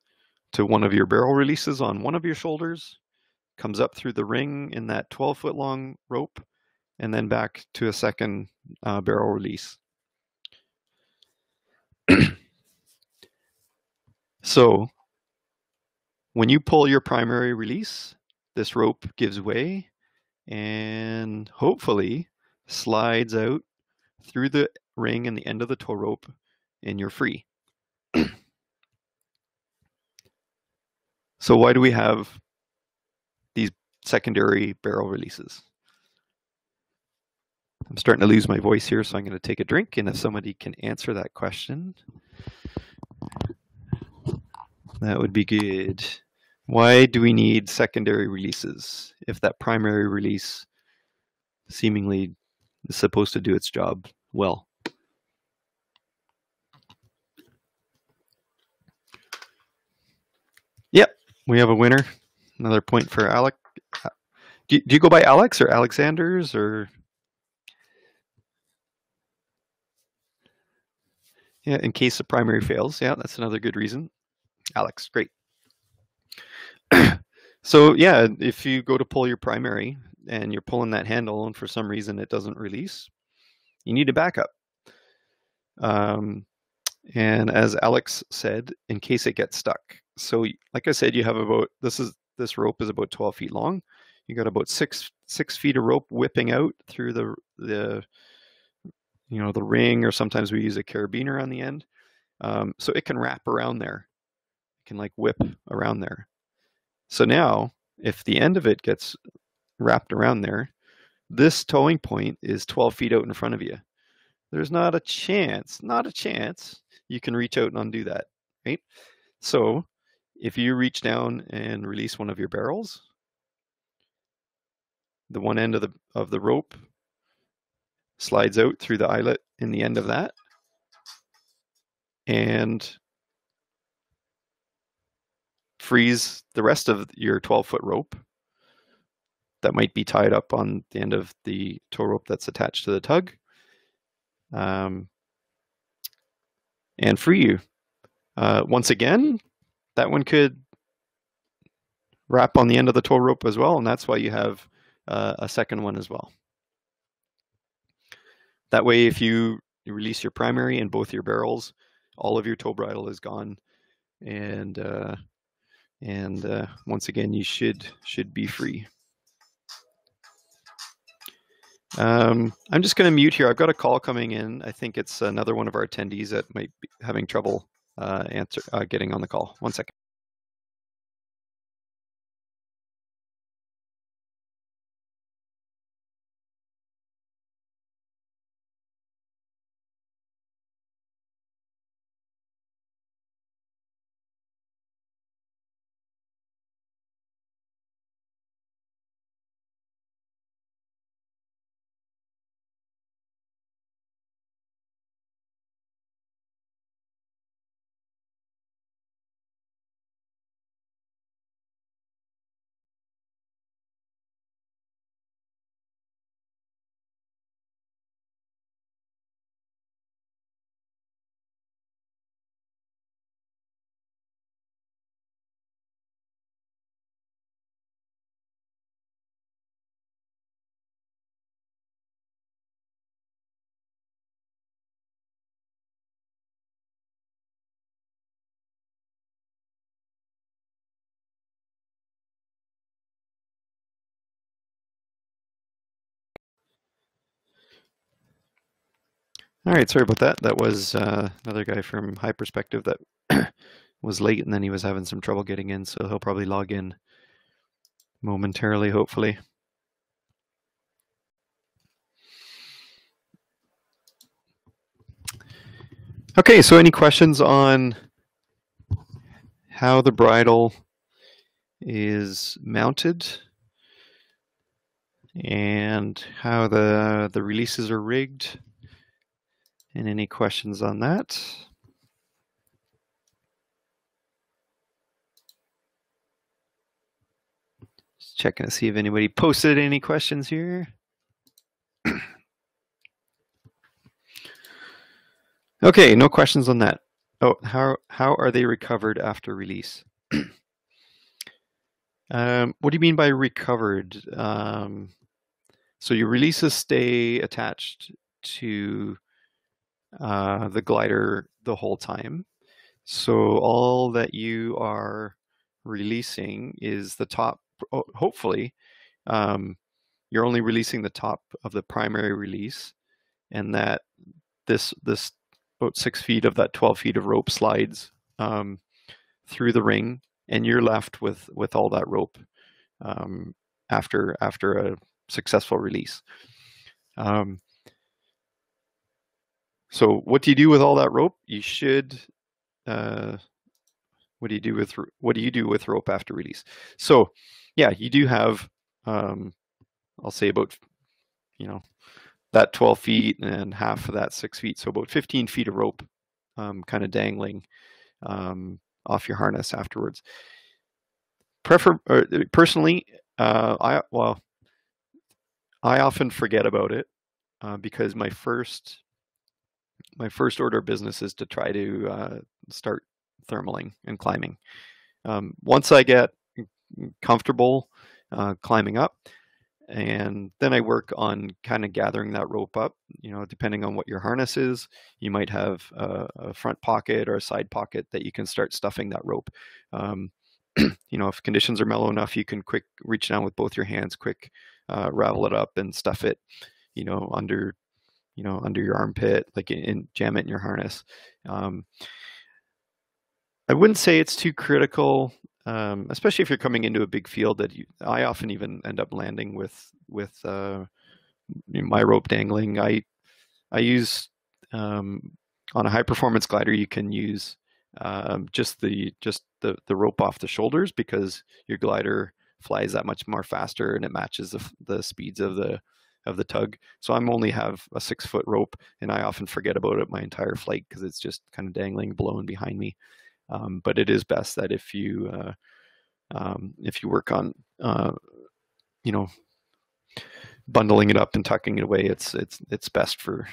to one of your barrel releases on one of your shoulders, comes up through the ring in that 12-foot long rope, and then back to a second barrel release. So when you pull your primary release, this rope gives way and hopefully slides out through the ring and the end of the tow rope, and you're free. So why do we have these secondary barrel releases? I'm starting to lose my voice here, so I'm going to take a drink, and if somebody can answer that question, that would be good. Why do we need secondary releases if that primary release seemingly is supposed to do its job well? Yep, we have a winner. Another point for Alex. Do you go by Alex or Alexander's or? Yeah, in case the primary fails. Yeah, that's another good reason. Alex, great. So yeah, if you go to pull your primary and you're pulling that handle and for some reason it doesn't release, you need a backup. And as Alex said, in case it gets stuck. So like I said, you have about, this rope is about 12 feet long. You got about six feet of rope whipping out through the ring, or sometimes we use a carabiner on the end. So it can wrap around there. It can like whip around there. So now, if the end of it gets wrapped around there, this towing point is 12 feet out in front of you. There's not a chance you can reach out and undo that, right? So if you reach down and release one of your barrels, the one end of the rope slides out through the eyelet in the end of that, and frees the rest of your 12-foot rope that might be tied up on the end of the tow rope that's attached to the tug, and free you. Once again, that one could wrap on the end of the tow rope as well, and that's why you have a second one as well. That way, if you release your primary and both your barrels, all of your tow bridle is gone, and once again, you should be free. I'm just going to mute here. I've got a call coming in. I think it's another one of our attendees that might be having trouble getting on the call. 1 second. All right, sorry about that. That was another guy from High Perspective that was late, and then he was having some trouble getting in, so he'll probably log in momentarily, hopefully. Okay, so any questions on how the bridle is mounted and how the releases are rigged? And any questions on that? Just checking to see if anybody posted any questions here. Okay, no questions on that. Oh, how are they recovered after release? What do you mean by recovered? So your releases stay attached to the glider the whole time. So all that you are releasing is the top, hopefully, you're only releasing the top of the primary release, and that this about 6 feet of that 12 feet of rope slides through the ring, and you're left with all that rope after a successful release. So what do you do with all that rope? You should. What do you do with rope after release? So, yeah, you do have. I'll say about, that 12 feet and half of that 6 feet, so about 15 feet of rope, kind of dangling off your harness afterwards. Personally, I often forget about it because my first order of business is to try to start thermaling and climbing. Once I get comfortable climbing up, and then I work on kind of gathering that rope up, depending on what your harness is. You might have a front pocket or a side pocket that you can start stuffing that rope. If conditions are mellow enough, you can quick reach down with both your hands, quick ravel it up and stuff it, under your armpit, jam it in your harness. I wouldn't say it's too critical, especially if you're coming into a big field that I often even end up landing with my rope dangling. I use on a high performance glider, you can use just the rope off the shoulders, because your glider flies that much more faster and it matches the speeds of the tug. So I'm only have a 6-foot rope, and I often forget about it my entire flight because it's just kind of dangling below and behind me. But it is best that if you work on bundling it up and tucking it away, it's best for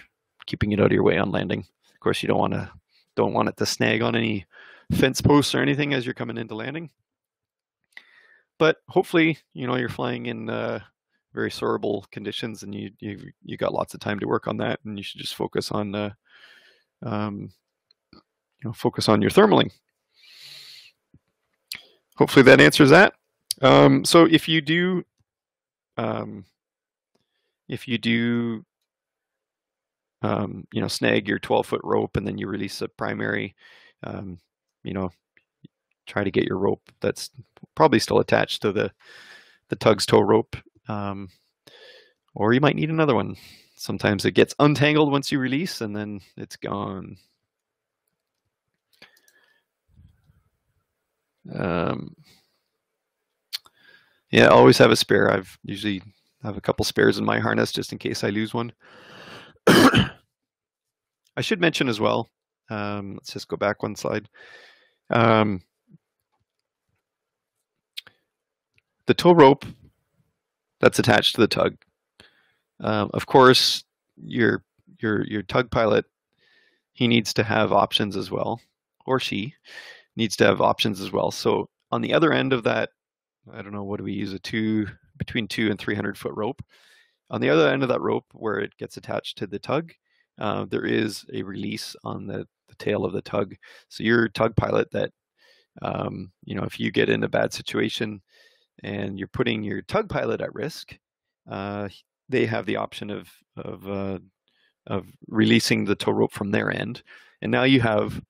keeping it out of your way on landing. Of course, you don't want it to snag on any fence posts or anything as you're coming into landing. But hopefully, you're flying in very soarable conditions, and you got lots of time to work on that, and you should just focus on your thermaling. Hopefully that answers that. So if you do snag your 12-foot rope and then you release a primary, try to get your rope that's probably still attached to the tug's tow rope, or you might need another one. Sometimes it gets untangled once you release, and then it's gone. Yeah, always have a spare. I've usually have a couple spares in my harness just in case I lose one. I should mention as well, let's just go back one slide. The tow rope that's attached to the tug. Of course, your tug pilot, he needs to have options as well, or she needs to have options as well. So on the other end of that, I don't know, what do we use, between 200 and 300 foot rope. On the other end of that rope, where it gets attached to the tug, there is a release on the tail of the tug. So your tug pilot, that if you get in a bad situation and you're putting your tug pilot at risk, they have the option of releasing the tow rope from their end, and now you have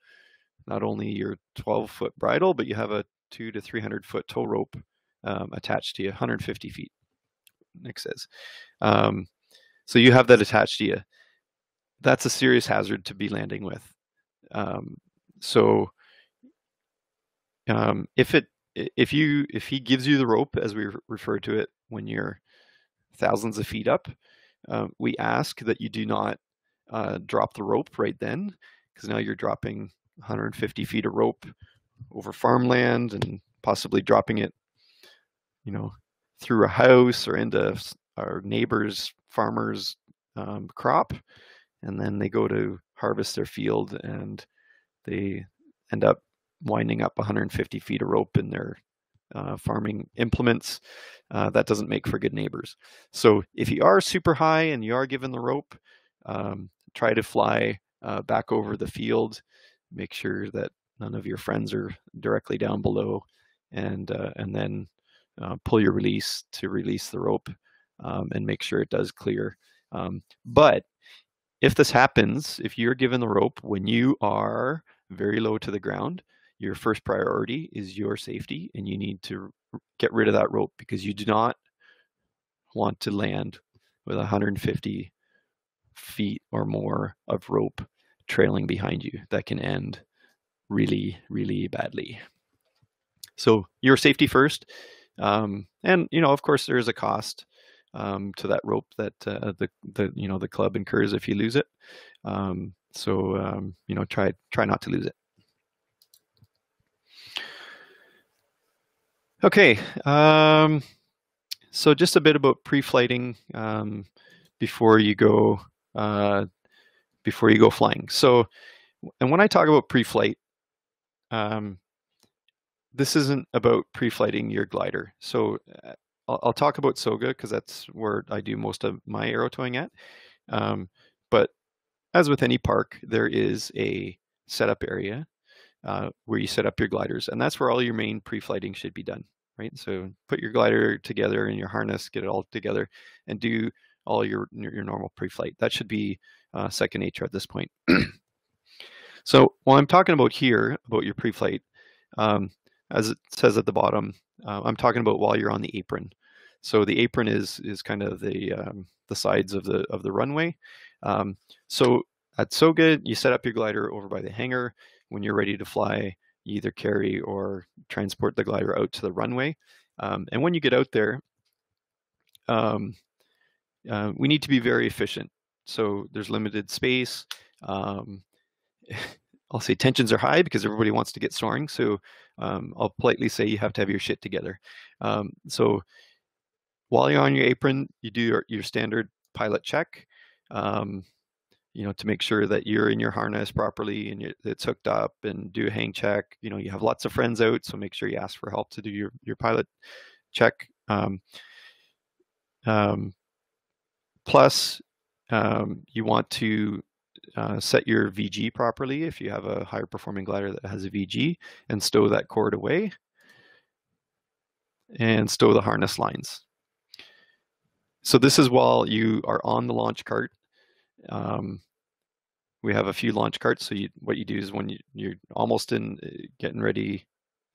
not only your 12-foot bridle, but you have a 200 to 300 foot tow rope attached to you, 150 feet. Nick says. So you have that attached to you. That's a serious hazard to be landing with. If he gives you the rope, as we refer to it, when you're thousands of feet up, we ask that you do not drop the rope right then, because now you're dropping 150 feet of rope over farmland and possibly dropping it, through a house or into our neighbor's farmer's crop, and then they go to harvest their field and they end up winding up 150 feet of rope in their farming implements. That doesn't make for good neighbors. So if you are super high and you are given the rope, try to fly back over the field. Make sure that none of your friends are directly down below, and then pull your release to release the rope, and make sure it does clear. But if this happens, if you're given the rope when you are very low to the ground, your first priority is your safety, and you need to get rid of that rope, because you do not want to land with 150 feet or more of rope trailing behind you. That can end really, really badly. So your safety first. And of course, there is a cost to that rope that the club incurs if you lose it. Try not to lose it. Okay, so just a bit about pre-flighting before you go flying. So, and when I talk about pre-flight, this isn't about pre-flighting your glider. So I'll talk about SOGA because that's where I do most of my aero towing at. But as with any park, there is a setup area where you set up your gliders, and that's where all your main pre-flighting should be done, right? So put your glider together in your harness, get it all together, and do all your normal pre-flight. That should be second nature at this point. So while I'm talking about here, about your pre-flight, as it says at the bottom, I'm talking about while you're on the apron. So the apron is kind of the the sides of the runway. So at SOGA, you set up your glider over by the hangar. When you're ready to fly, you either carry or transport the glider out to the runway. And when you get out there, we need to be very efficient. So there's limited space. I'll say tensions are high because everybody wants to get soaring. So I'll politely say you have to have your shit together. So while you're on your apron, you do your standard pilot check, to make sure that you're in your harness properly and it's hooked up, and do a hang check. You have lots of friends out, so make sure you ask for help to do your pilot check. Plus, you want to set your VG properly if you have a higher performing glider that has a VG, and stow that cord away and stow the harness lines. So this is while you are on the launch cart. We have a few launch carts, so what you do is when you're almost getting ready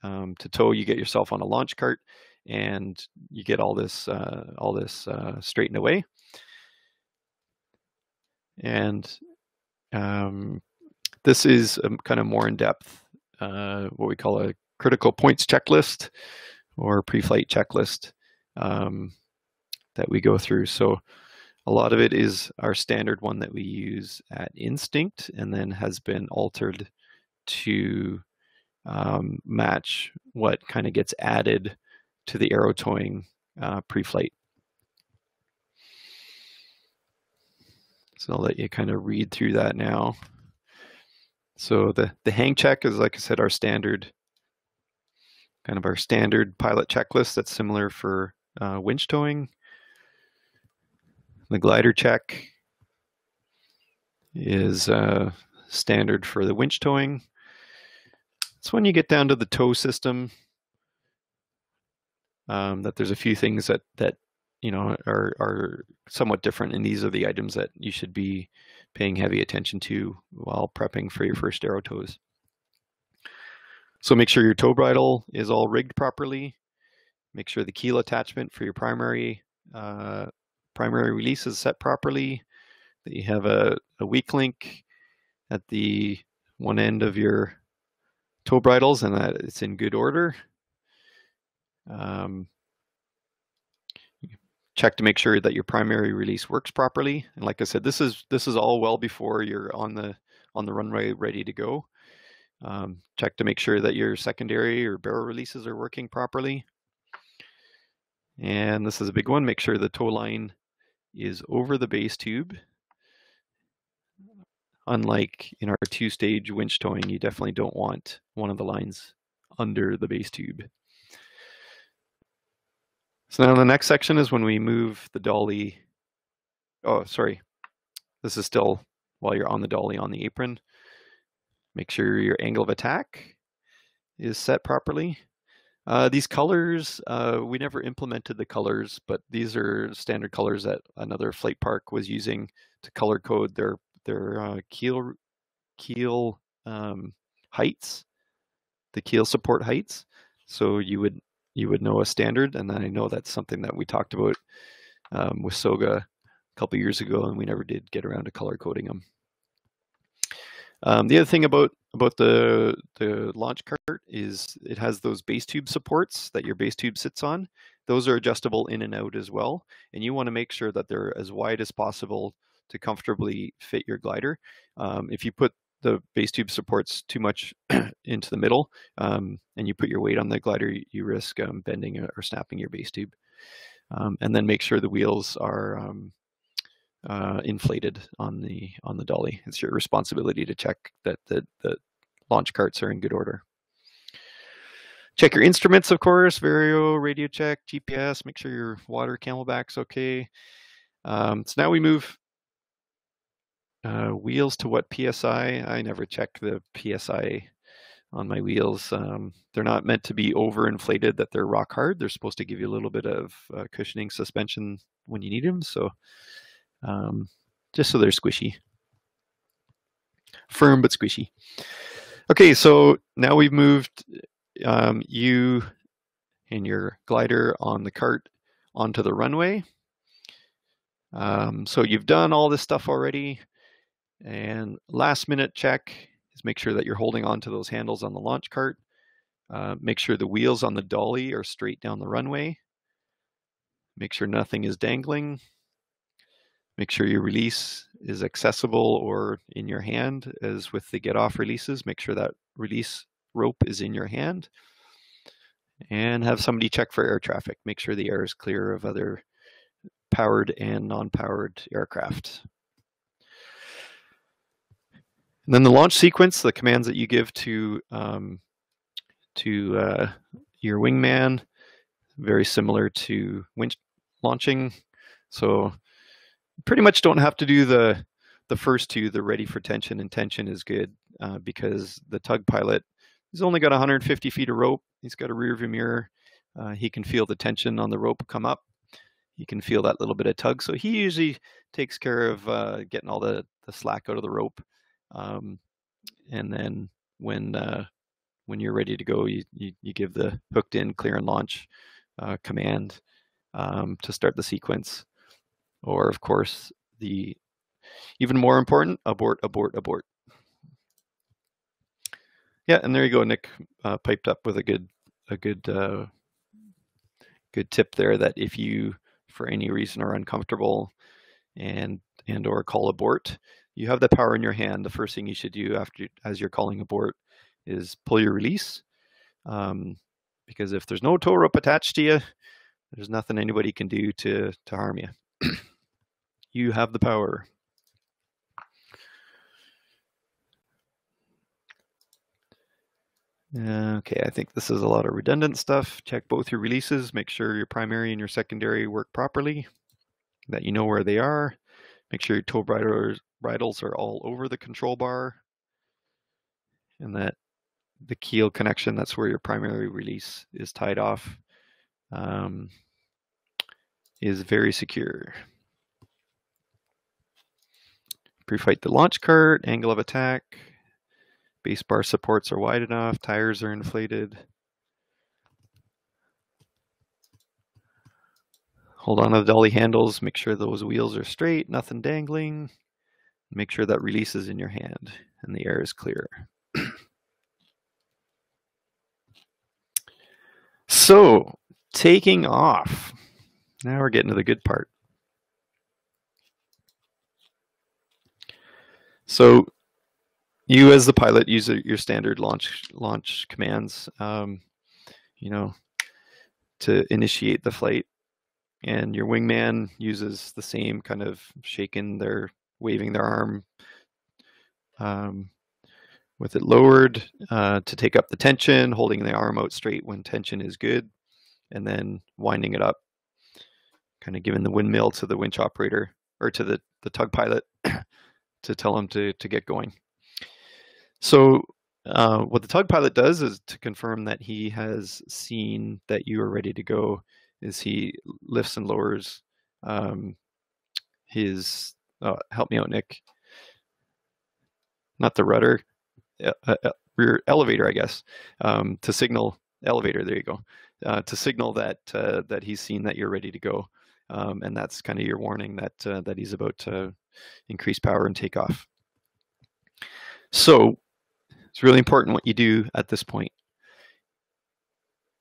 to tow, you get yourself on a launch cart and you get all this straightened away. And this is kind of more in depth, what we call a critical points checklist or pre-flight checklist that we go through. So a lot of it is our standard one that we use at Instinct, and then has been altered to match what kind of gets added to the Aero Towing pre-flight. So I'll let you kind of read through that now. So the hang check is, like I said, our standard pilot checklist that's similar for winch towing. The glider check is standard for the winch towing. It's when you get down to the tow system that there's a few things that are somewhat different, and these are the items that you should be paying heavy attention to while prepping for your first Aero tows. So make sure your tow bridle is all rigged properly. Make sure the keel attachment for your primary release is set properly, that you have a weak link at the one end of your tow bridles and that it's in good order. Check to make sure that your primary release works properly. And like I said, this is all well before you're on the runway ready to go. Check to make sure that your secondary or barrel releases are working properly. And this is a big one. Make sure the tow line is over the base tube. Unlike in our two-stage winch towing, you definitely don't want one of the lines under the base tube. So now the next section is when we move the dolly. Oh, sorry. This is still while you're on the dolly on the apron. Make sure your angle of attack is set properly. These colors, we never implemented the colors, but these are standard colors that another flight park was using to color code their keel heights, the keel support heights. So you would know a standard, and I know that's something that we talked about with SOGA a couple years ago, and we never did get around to color coding them. The other thing about the launch cart is it has those base tube supports that your base tube sits on. Those are adjustable in and out as well, and you want to make sure that they're as wide as possible to comfortably fit your glider. If you put the base tube supports too much into the middle and you put your weight on the glider, you risk bending or snapping your base tube. And then make sure the wheels are inflated on the dolly. It's your responsibility to check that the launch carts are in good order. Check your instruments, of course, Vario, radio check, GPS, make sure your water camelback's okay. So now we move wheels to what PSI. I never check the PSI on my wheels. They're not meant to be overinflated that they're rock hard. They're supposed to give you a little bit of cushioning suspension when you need them. So just so they're squishy. Firm but squishy. Okay, so now we've moved you and your glider on the cart onto the runway. So you've done all this stuff already, and last minute check is make sure that you're holding on to those handles on the launch cart. Make sure the wheels on the dolly are straight down the runway. Make sure nothing is dangling. Make sure your release is accessible or in your hand, as with the get off releases. Make sure that release rope is in your hand. And have somebody check for air traffic. Make sure the air is clear of other powered and non-powered aircraft. And then the launch sequence, the commands that you give to your wingman, very similar to winch launching. So pretty much don't have to do the first two, the ready for tension and tension is good because the tug pilot, he's only got 150 feet of rope. He's got a rear view mirror. He can feel the tension on the rope come up. He can feel that little bit of tug. So he usually takes care of getting all the slack out of the rope. And then when you're ready to go, you give the hooked in clear and launch command to start the sequence. Or of course, the even more important, abort, abort, abort. Yeah, and there you go. Nick piped up with a good tip there, that if you, for any reason, are uncomfortable and or call abort, you have the power in your hand. The first thing you should do as you're calling abort is pull your release, because if there's no tow rope attached to you, there's nothing anybody can do to harm you. You have the power. Okay, I think this is a lot of redundant stuff. Check both your releases. Make sure your primary and your secondary work properly, that you know where they are. Make sure your tow bridles are all over the control bar, and that the keel connection, that's where your primary release is tied off, is very secure. Pre-fight the launch cart, angle of attack. Base bar supports are wide enough, tires are inflated. Hold on to the dolly handles, make sure those wheels are straight, nothing dangling. Make sure that release is in your hand and the air is clear. So, taking off. Now we're getting to the good part. So, you as the pilot use your standard launch commands, to initiate the flight, and your wingman uses the same kind of waving their arm with it lowered to take up the tension, holding the arm out straight when tension is good, and then winding it up, kind of giving the windmill to the winch operator, or to the tug pilot to tell him to get going. So what the tug pilot does is to confirm that he has seen that you are ready to go, is he lifts and lowers his, help me out, Nick, not the rudder, rear elevator, I guess, to signal elevator, there you go, to signal that he's seen that you're ready to go. And that's kind of your warning that he's about to increase power and take off. So it's really important what you do at this point.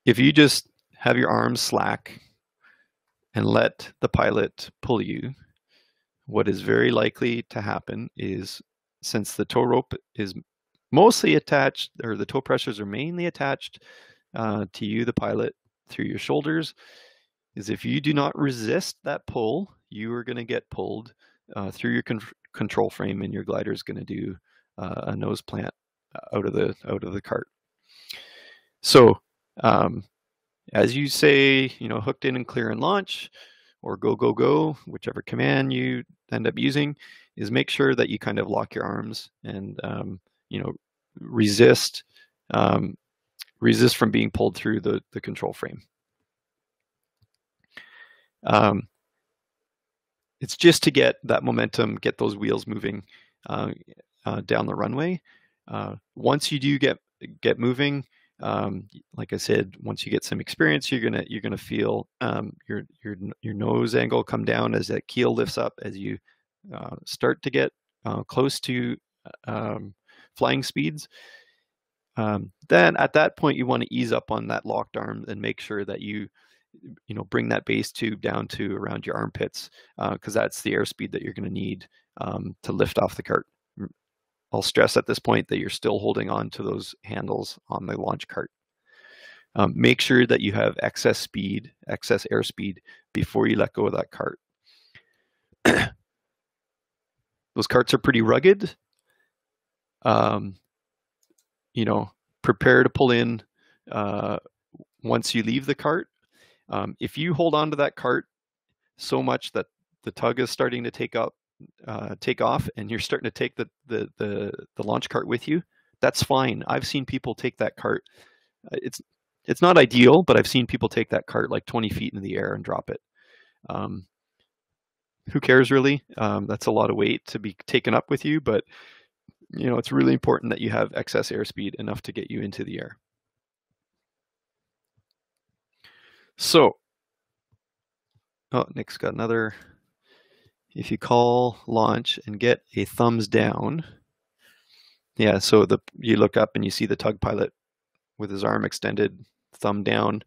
If you just have your arms slack and let the pilot pull you, what is very likely to happen is, since the tow rope is mostly attached, or the tow pressures are mainly attached to you, the pilot, through your shoulders, is if you do not resist that pull, you are going to get pulled through your control frame, and your glider is going to do a nose plant out of the cart. So as you say, hooked in and clear and launch, or go, go, go, whichever command you end up using, is make sure that you kind of lock your arms and resist from being pulled through the control frame. It's just to get that momentum, get those wheels moving down the runway. Once you do get moving, Like I said, once you get some experience, you're gonna feel your nose angle come down as that keel lifts up as you start to get close to flying speeds. Then at that point, you want to ease up on that locked arm and make sure that you bring that base tube down to around your armpits, because that's the airspeed that you're going to need to lift off the cart. I'll stress at this point that you're still holding on to those handles on the launch cart. Make sure that you have excess speed, excess airspeed before you let go of that cart. Those carts are pretty rugged. Prepare to pull in once you leave the cart. If you hold on to that cart so much that the tug is starting to take off, and you're starting to take the launch cart with you, that's fine. I've seen people take that cart. It's not ideal, but I've seen people take that cart like 20 feet into the air and drop it. Who cares really? That's a lot of weight to be taken up with you, but it's really important that you have excess airspeed enough to get you into the air. So, Nick's got another. If you call launch and get a thumbs down, yeah, so you look up and you see the tug pilot with his arm extended, thumb down.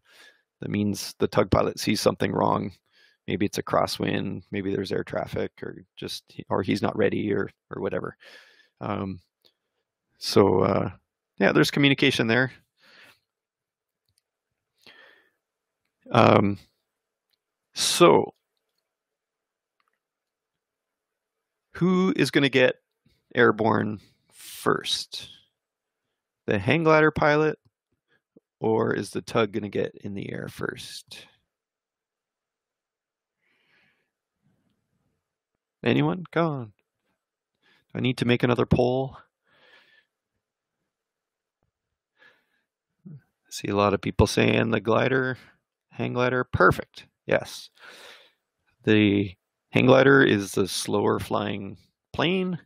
That means the tug pilot sees something wrong. Maybe it's a crosswind, maybe there's air traffic, or he's not ready, or whatever. Yeah, there's communication there. So who is going to get airborne first? The hang glider pilot, or is the tug going to get in the air first? Anyone? Go on. Do I need to make another poll? I see a lot of people saying the glider, hang glider, perfect. Yes. The hang glider is the slower flying plane,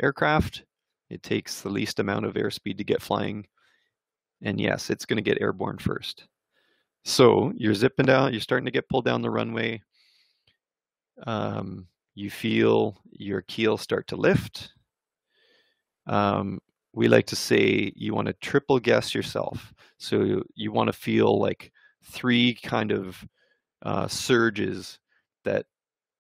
aircraft. It takes the least amount of airspeed to get flying. And yes, it's going to get airborne first. So you're zipping down, you're starting to get pulled down the runway. You feel your keel start to lift. We like to say you want to triple guess yourself. So you want to feel like 3 kind of surges that,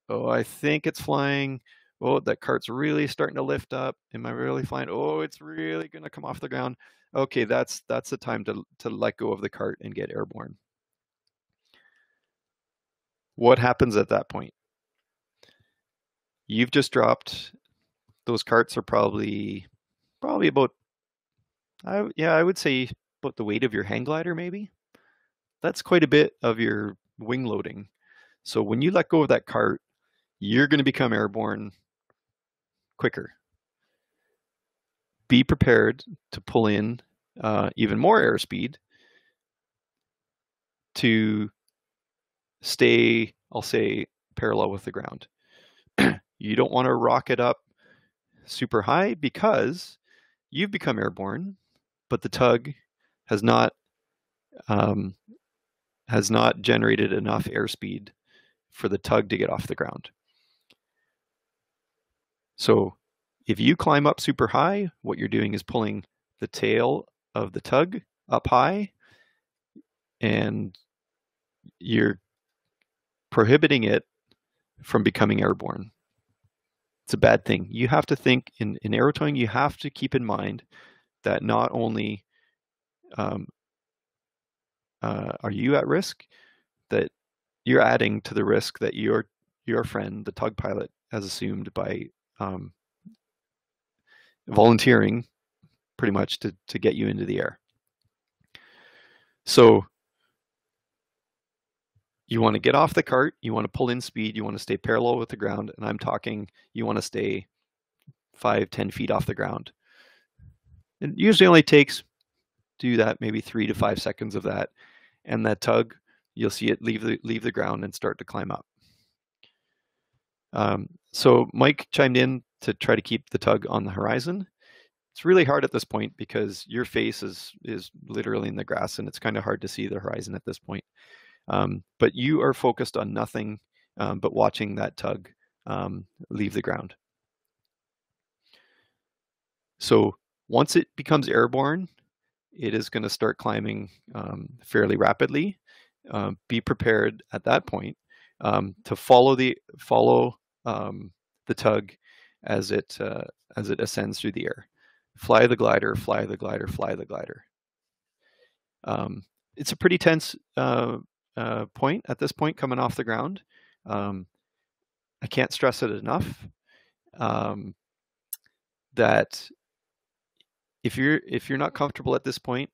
oh, I think it's flying. Oh, that cart's really starting to lift up. Am I really flying? Oh, it's really going to come off the ground. Okay, that's the time to let go of the cart and get airborne. What happens at that point? You've just dropped. Those carts are probably about, I would say about the weight of your hang glider, maybe. That's quite a bit of your wing loading. So when you let go of that cart, you're going to become airborne quicker. Be prepared to pull in even more airspeed to stay, I'll say, parallel with the ground. You don't want to rocket up super high because you've become airborne, but the tug has not generated enough airspeed for the tug to get off the ground. So if you climb up super high, what you're doing is pulling the tail of the tug up high, and you're prohibiting it from becoming airborne. It's a bad thing. You have to think in aero towing, you have to keep in mind that not only are you at risk, that you're adding to the risk that your friend, the tug pilot, has assumed by volunteering pretty much to get you into the air. So you want to get off the cart, you want to pull in speed, you want to stay parallel with the ground, and I'm talking you want to stay 5-10 feet off the ground. It usually only takes, do that, maybe 3 to 5 seconds of that, and that tug, you'll see it leave the ground and start to climb up. So Mike chimed in to try to keep the tug on the horizon. It's really hard at this point because your face is literally in the grass, and it's kind of hard to see the horizon at this point. But you are focused on nothing but watching that tug leave the ground. So once it becomes airborne, it is going to start climbing fairly rapidly. Be prepared at that point to follow the tug as it ascends through the air. Fly the glider, fly the glider, fly the glider. It's a pretty tense point at this point coming off the ground. I can't stress it enough that if you're not comfortable at this point,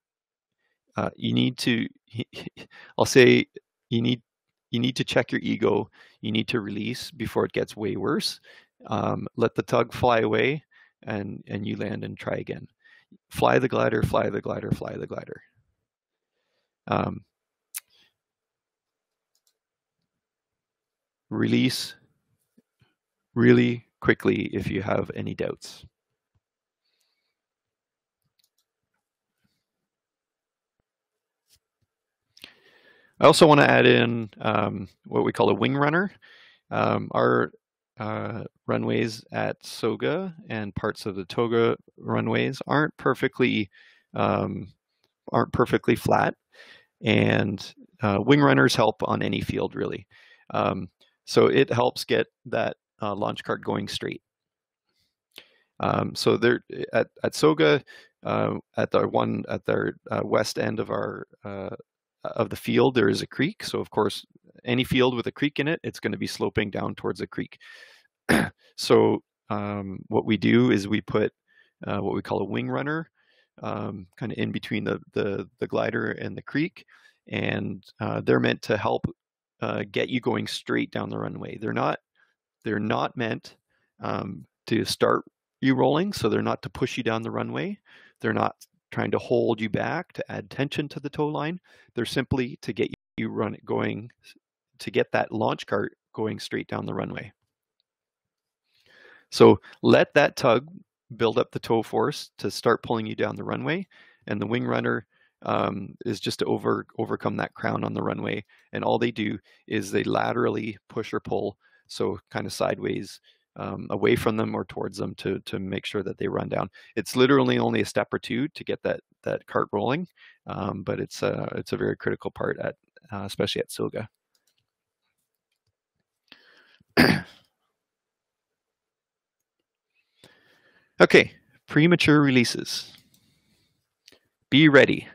you need to. I'll say you need to check your ego. You need to release before it gets way worse. Let the tug fly away, and you land and try again. Fly the glider, fly the glider, fly the glider. Release really quickly if you have any doubts. I also want to add in what we call a wing runner. Our runways at Soga and parts of the Toga runways aren't perfectly flat, and wing runners help on any field really. So it helps get that launch cart going straight. So there at Soga, at their west end of the field, there is a creek. So of course, any field with a creek in it, it's going to be sloping down towards a creek. So what we do is we put what we call a wing runner kind of in between the glider and the creek, and they're meant to help get you going straight down the runway. They're not meant to start you rolling, so they're not to push you down the runway. They're not trying to hold you back to add tension to the tow line. They're simply to get you going, to get that launch cart going straight down the runway. So let that tug build up the tow force to start pulling you down the runway, and the wing runner is just to overcome that crown on the runway. And all they do is they laterally push or pull, so kind of sideways, away from them or towards them to make sure that they run down. It's literally only a step or two to get that cart rolling, but it's a very critical part at especially at Soga. Okay, premature releases. Be ready.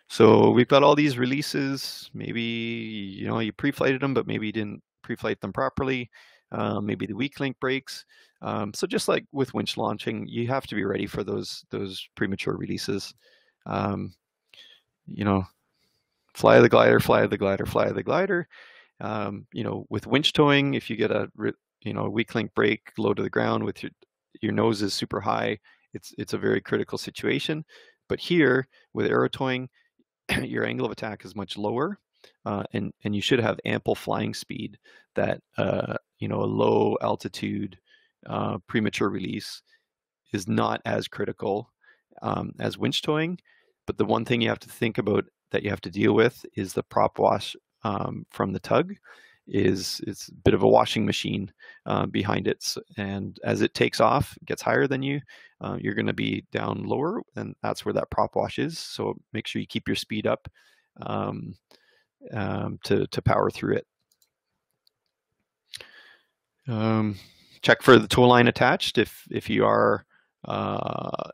So we've got all these releases. Maybe you pre-flighted them, but maybe you didn't pre-flight them properly. Maybe the weak link breaks. So just like with winch launching, you have to be ready for those premature releases. Fly the glider, fly the glider, fly the glider. With winch towing, if you get a weak link break low to the ground with your nose is super high, it's a very critical situation. But here with aero towing, your angle of attack is much lower, and you should have ample flying speed that a low altitude premature release is not as critical as winch towing. But the one thing you have to think about that you have to deal with is the prop wash from the tug. It's a bit of a washing machine behind it, and as it takes off, it gets higher than you, you're going to be down lower, and that's where that prop wash is. So make sure you keep your speed up to power through it. Check for the tow line attached if you are a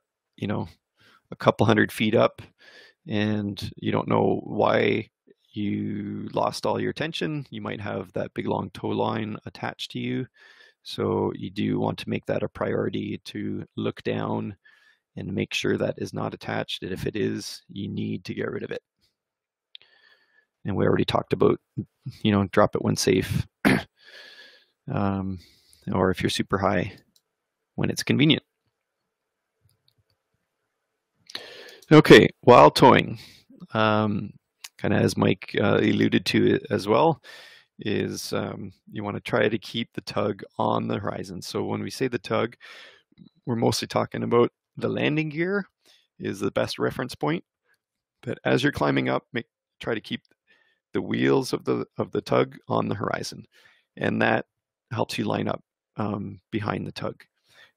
couple hundred feet up and you don't know why you lost all your tension. You might have that big long tow line attached to you. So you do want to make that a priority to look down and make sure that is not attached. And if it is, you need to get rid of it. And we already talked about, drop it when safe, or if you're super high, when it's convenient. Okay, while towing, kind of as Mike alluded to it as well, is you want to try to keep the tug on the horizon. So when we say the tug, we're mostly talking about the landing gear is the best reference point. But as you're climbing up, try to keep the wheels of the tug on the horizon, and that helps you line up behind the tug.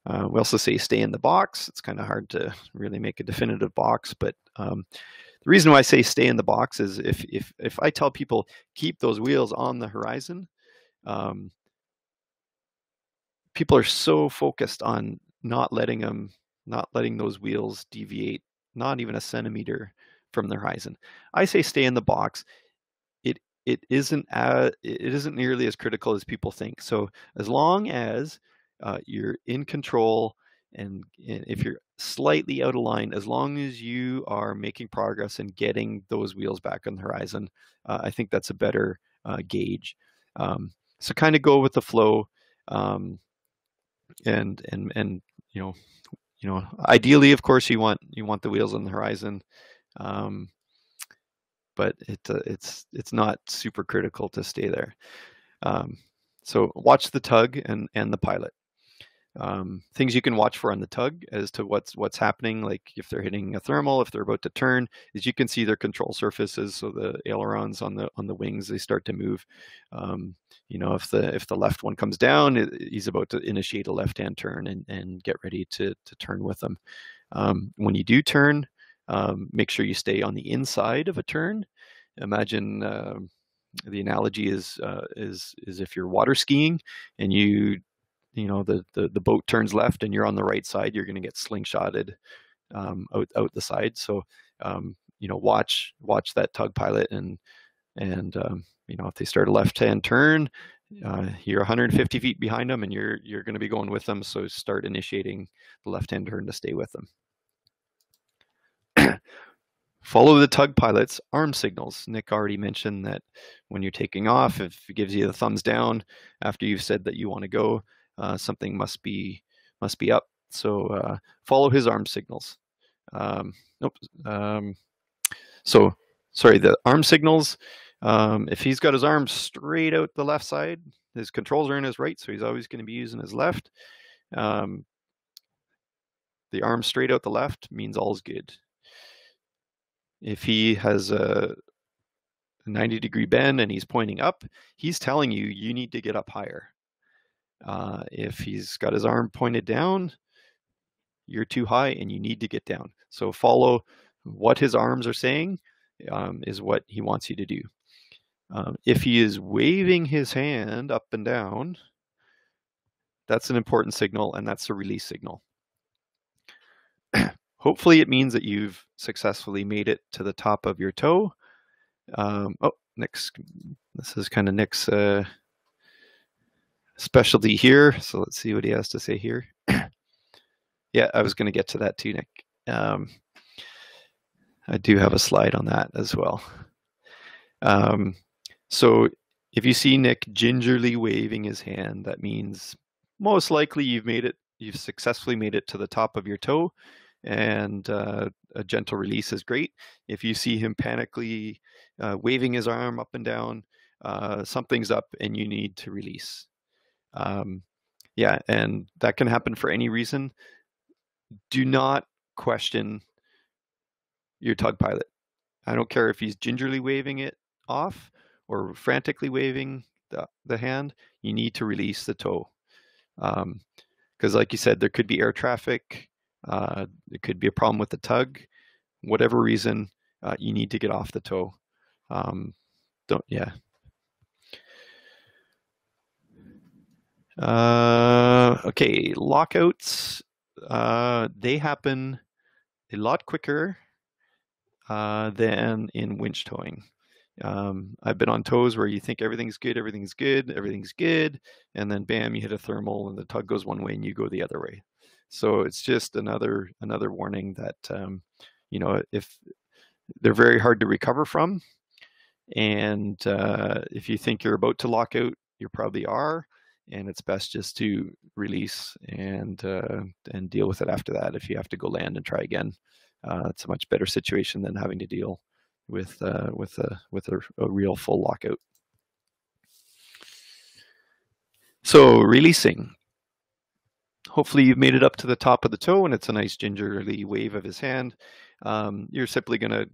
We also say stay in the box. It's kind of hard to really make a definitive box, but the reason why I say stay in the box is if I tell people keep those wheels on the horizon, people are so focused on not letting those wheels deviate, not even a centimeter from the horizon. I say stay in the box. It isn't nearly as critical as people think. So as long as you're in control, and if you're slightly out of line, as long as you are making progress and getting those wheels back on the horizon, I think that's a better gauge. So kind of go with the flow, and ideally, of course, you want the wheels on the horizon. But it's not super critical to stay there. So watch the tug and the pilot. Things you can watch for on the tug as to what's happening, like if they're hitting a thermal, if they're about to turn, is you can see their control surfaces. So the ailerons on the wings, they start to move. If the left one comes down, he's about to initiate a left-hand turn and get ready to turn with them. When you do turn, make sure you stay on the inside of a turn. Imagine the analogy is if you're water skiing and the boat turns left and you're on the right side, you're going to get slingshotted out the side. So watch that tug pilot, and if they start a left-hand turn, you're 150 feet behind them, and you're going to be going with them. So start initiating the left-hand turn to stay with them. Follow the tug pilot's arm signals. Nick already mentioned that when you're taking off, if it gives you the thumbs down after you've said that you want to go, something must be up. So follow his arm signals. So sorry, the arm signals. If he's got his arms straight out the left side, his controls are in his right, so he's always going to be using his left. The arm straight out the left means all's good. If he has a 90-degree bend and he's pointing up, he's telling you need to get up higher. If he's got his arm pointed down, you're too high and you need to get down. So follow what his arms are saying, is what he wants you to do. If he is waving his hand up and down, that's an important signal, and that's a release signal. Hopefully it means that you've successfully made it to the top of your tow. This is kind of Nick's specialty here. So let's see what he has to say here. Yeah, I was going to get to that too, Nick. I do have a slide on that as well. So if you see Nick gingerly waving his hand, that means most likely you've successfully made it to the top of your tow, and a gentle release is great. If you see him panically waving his arm up and down, something's up and you need to release. Yeah, and that can happen for any reason. Do not question your tug pilot. I don't care if he's gingerly waving it off or frantically waving the hand, you need to release the tow. Because like you said, there could be air traffic, there could be a problem with the tug, whatever reason, you need to get off the tow. Okay, lockouts, they happen a lot quicker than in winch towing. I've been on tows where you think everything's good, and then bam, you hit a thermal and the tug goes one way and you go the other way. So it's just another warning that if they're very hard to recover from, and if you think you're about to lock out, you probably are, and it's best just to release and deal with it after that. If you have to go land and try again, it's a much better situation than having to deal with a real full lockout. So releasing. hopefully you've made it up to the top of the tow and it's a nice gingerly wave of his hand. You're simply going to,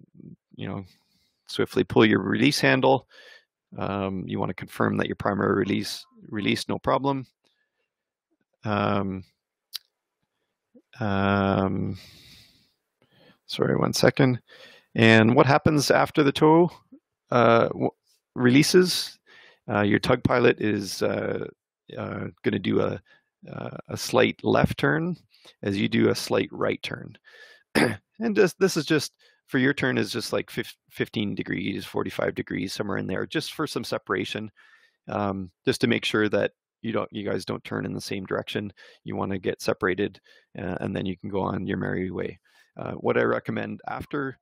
swiftly pull your release handle. You want to confirm that your primary release, no problem. Sorry, 1 second. And what happens after the tow releases? Your tug pilot is going to do a slight left turn as you do a slight right turn. And this is just, for your turn, is just like 15 degrees, 45 degrees, somewhere in there, just for some separation, just to make sure that you guys don't turn in the same direction. You want to get separated, and then you can go on your merry way. What I recommend after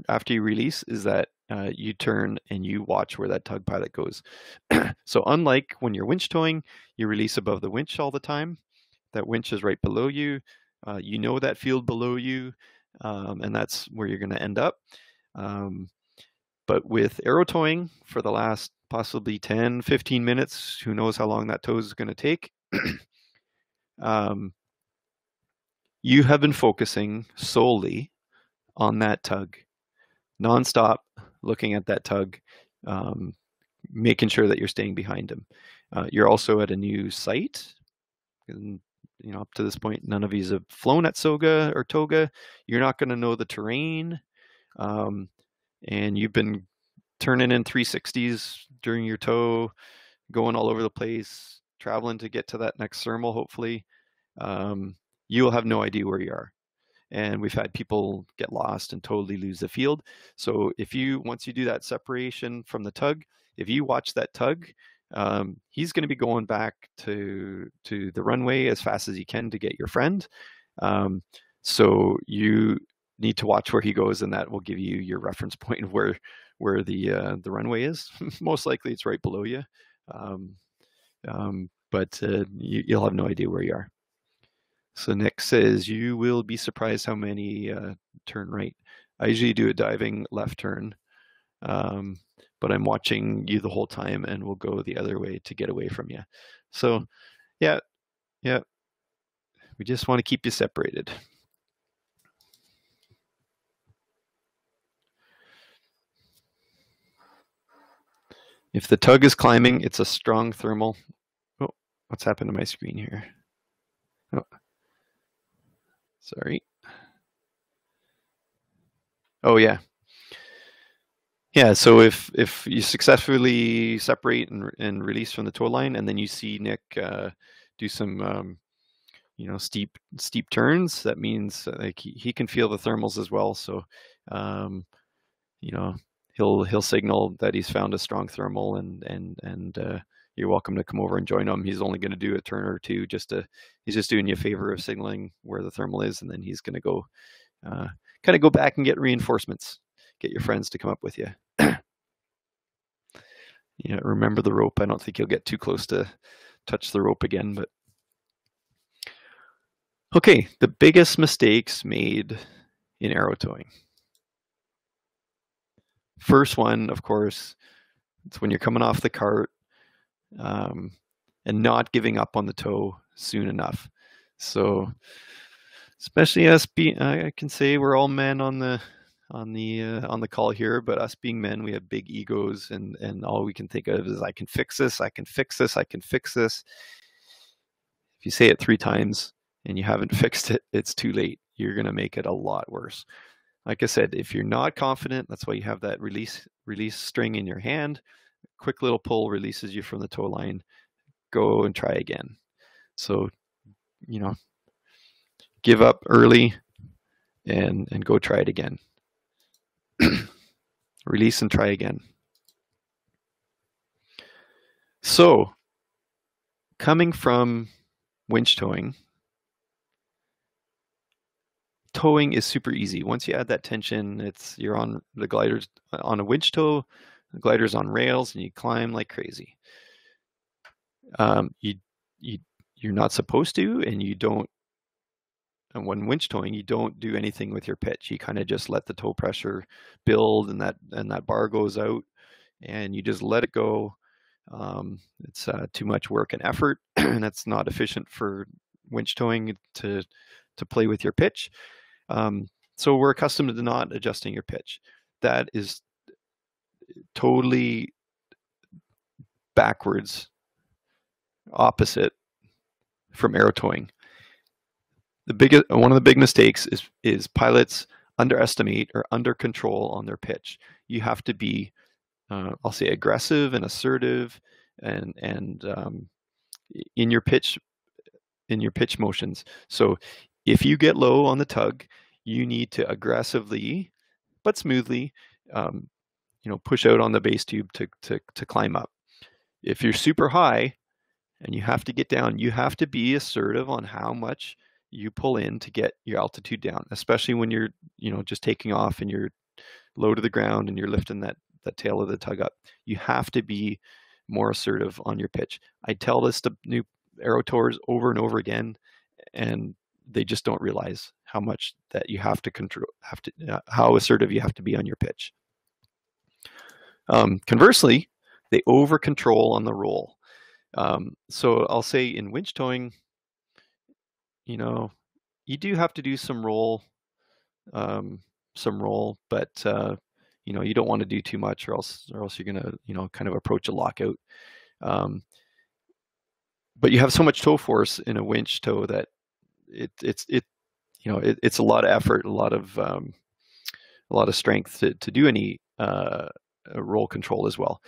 after you release is that you turn and you watch where that tug pilot goes. So unlike when you're winch towing, you release above the winch all the time. That winch is right below you. You know that field below you, and that's where you're going to end up. But with aero towing, for the last possibly 10, 15 minutes, who knows how long that tow is going to take, you have been focusing solely on that tug, nonstop, looking at that tug, making sure that you're staying behind him. You're also at a new site. And, up to this point, none of you have flown at Soga or Toga. You're not going to know the terrain. And you've been turning in 360s during your tow, going all over the place, traveling to get to that next thermal, hopefully. You'll have no idea where you are. And we've had people get lost and totally lose the field. So once you do that separation from the tug, if you watch that tug, he's going to be going back to the runway as fast as he can to get your friend. So you need to watch where he goes, and that will give you your reference point of where the runway is. Most likely it's right below you, but you'll have no idea where you are. So Nick says, you will be surprised how many turn right. I usually do a diving left turn, but I'm watching you the whole time and will go the other way to get away from you. So yeah, we just want to keep you separated. If the tug is climbing, it's a strong thermal. Oh, what's happened to my screen here? Oh, sorry. Oh yeah. Yeah, so if you successfully separate and release from the tow line, and then you see Nick do some steep turns, that means like he can feel the thermals as well. So he'll signal that he's found a strong thermal, and you're welcome to come over and join him. He's only going to do a turn or two, he's just doing you a favor of signaling where the thermal is, and then he's going to go kind of go back and get reinforcements, get your friends to come up with you. Remember the rope. I don't think you'll get too close to touch the rope again, but okay, the biggest mistakes made in aero towing. First one, of course, it's when you're coming off the cart and not giving up on the tow soon enough. So especially us I can say we're all men on the call here, but us being men, we have big egos, and all we can think of is, I can fix this, I can fix this, I can fix this. If you say it 3 times and you haven't fixed it, it's too late. You're going to make it a lot worse. Like I said, if you're not confident, that's why you have that release string in your hand. A quick little pull releases you from the tow line. Go and try again. So, give up early and go try it again. Release and try again. So, coming from winch towing is super easy. Once you add that tension, you're on the gliders on a winch tow, the glider's on rails, and you climb like crazy. You're not supposed to, and you don't. And when winch towing, you don't do anything with your pitch. You kind of just let the tow pressure build, and that bar goes out, and you just let it go. It's too much work and effort, and that's not efficient for winch towing to play with your pitch. So we're accustomed to not adjusting your pitch. That is totally backwards, opposite from aero towing. One of the big mistakes is pilots underestimate or under control on their pitch. You have to be, I'll say, aggressive and assertive, and in your pitch motions. So if you get low on the tug, you need to aggressively but smoothly, push out on the base tube to climb up. If you're super high and you have to get down, you have to be assertive on how much you pull in to get your altitude down, especially when you're, just taking off and you're low to the ground and you're lifting that tail of the tug up. You have to be more assertive on your pitch. I tell this to new aero towers over and over again, and they just don't realize how much that you have to control, how assertive you have to be on your pitch. Conversely, they over control on the roll. So I'll say in winch towing, you do have to do some roll, but you don't want to do too much, or else you're gonna kind of approach a lockout. But you have so much tow force in a winch tow that it's a lot of effort, a lot of strength to do any roll control as well.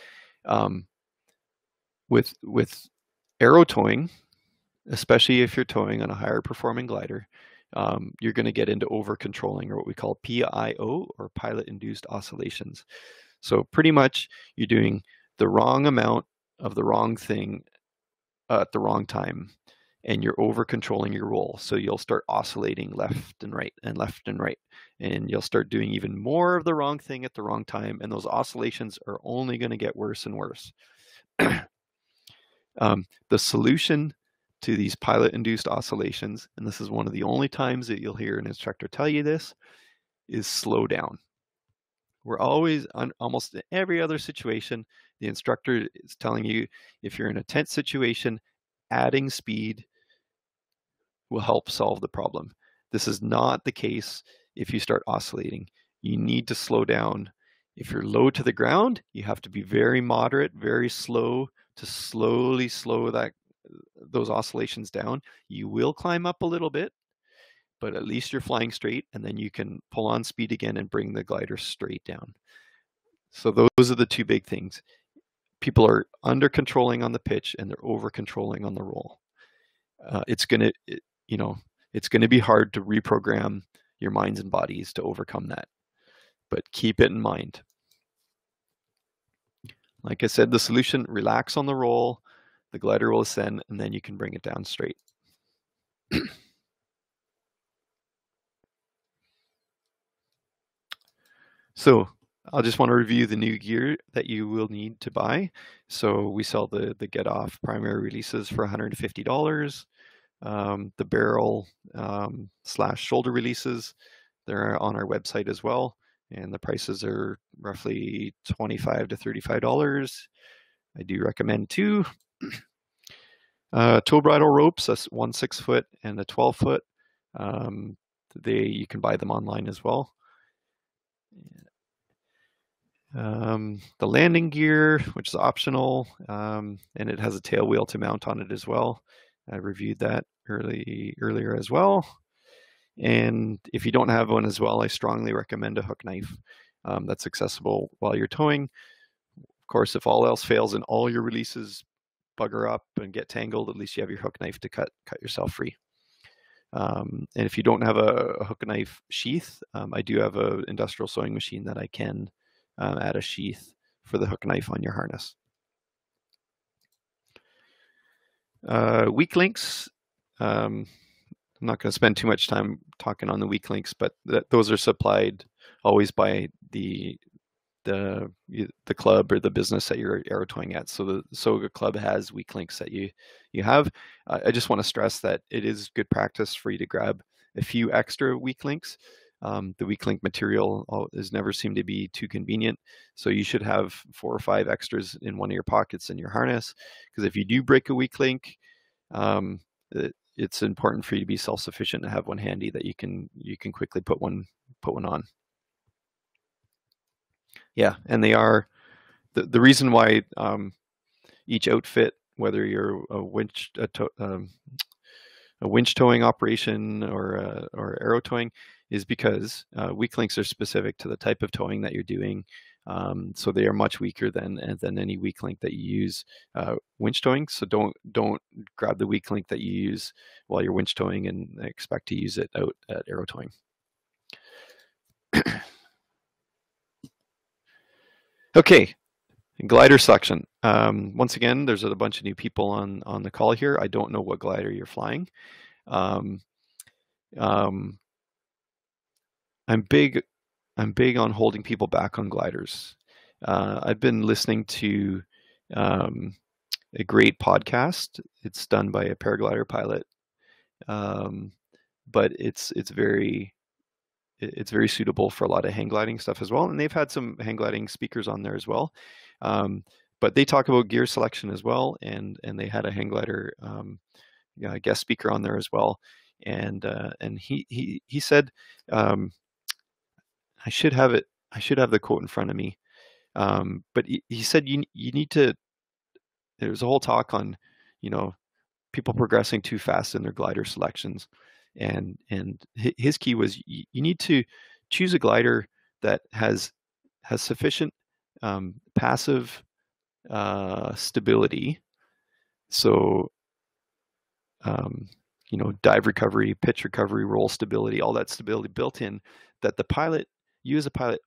With aero towing, especially if you're towing on a higher performing glider, you're going to get into over controlling, or what we call PIO, or pilot induced oscillations. So pretty much you're doing the wrong amount of the wrong thing at the wrong time, and you're over controlling your roll. So you'll start oscillating left and right and left and right, and you'll start doing even more of the wrong thing at the wrong time, and those oscillations are only going to get worse and worse. The solution to these pilot-induced oscillations, and this is one of the only times that you'll hear an instructor tell you this, is slow down. We're always, on almost every other situation, the instructor is telling you, if you're in a tense situation, adding speed will help solve the problem. This is not the case if you start oscillating. You need to slow down. If you're low to the ground, you have to be very moderate, very slow, to slowly slow those oscillations down. You will climb up a little bit, but at least you're flying straight, and then you can pull on speed again and bring the glider straight down. So those are the two big things. People are under controlling on the pitch, and they're over controlling on the roll. It's gonna be hard to reprogram your minds and bodies to overcome that, but keep it in mind. Like I said, the solution: relax on the roll, the glider will ascend, and then you can bring it down straight. So I'll just want to review the new gear that you will need to buy. So we sell the Get Off primary releases for $150. The barrel / shoulder releases, they're on our website as well, and the prices are roughly $25 to $35. I do recommend two. Tow bridle ropes, that's 1 6-foot and a 12-foot. You can buy them online as well. The landing gear, which is optional, and it has a tail wheel to mount on it as well. I reviewed that earlier as well. And if you don't have one as well, I strongly recommend a hook knife that's accessible while you're towing. Of course, if all else fails and all your releases bugger up and get tangled, at least you have your hook knife to cut yourself free. And if you don't have a hook knife sheath, I do have an industrial sewing machine that I can add a sheath for the hook knife on your harness. Weak links. I'm not going to spend too much time talking on the weak links, but those are supplied always by the club or the business that you're aero towing at. So the SOGA club has weak links that you have. I just want to stress that it is good practice for you to grab a few extra weak links. The weak link material has never seemed to be too convenient. So you should have 4 or 5 extras in one of your pockets in your harness, because if you do break a weak link, it's important for you to be self-sufficient and have one handy that you can quickly put one on. Yeah, and they are the reason why each outfit, whether you're a winch towing operation or aero towing, is because weak links are specific to the type of towing that you're doing. So they are much weaker than any weak link that you use winch towing. So don't grab the weak link that you use while you're winch towing and expect to use it out at aero towing. Okay, glider selection. Once again, there's a bunch of new people on the call here. I don't know what glider you're flying. I'm big on holding people back on gliders. I've been listening to a great podcast. It's done by a paraglider pilot, but it's very suitable for a lot of hang gliding stuff as well. And they've had some hang gliding speakers on there as well. But they talk about gear selection as well, and they had a hang glider guest speaker on there as well. And he said, I should have the quote in front of me. But he said you need to. There was a whole talk on, people progressing too fast in their glider selections, and his key was you need to choose a glider that has sufficient passive stability. So, dive recovery, pitch recovery, roll stability, all that stability built in, that the pilot, you as a pilot,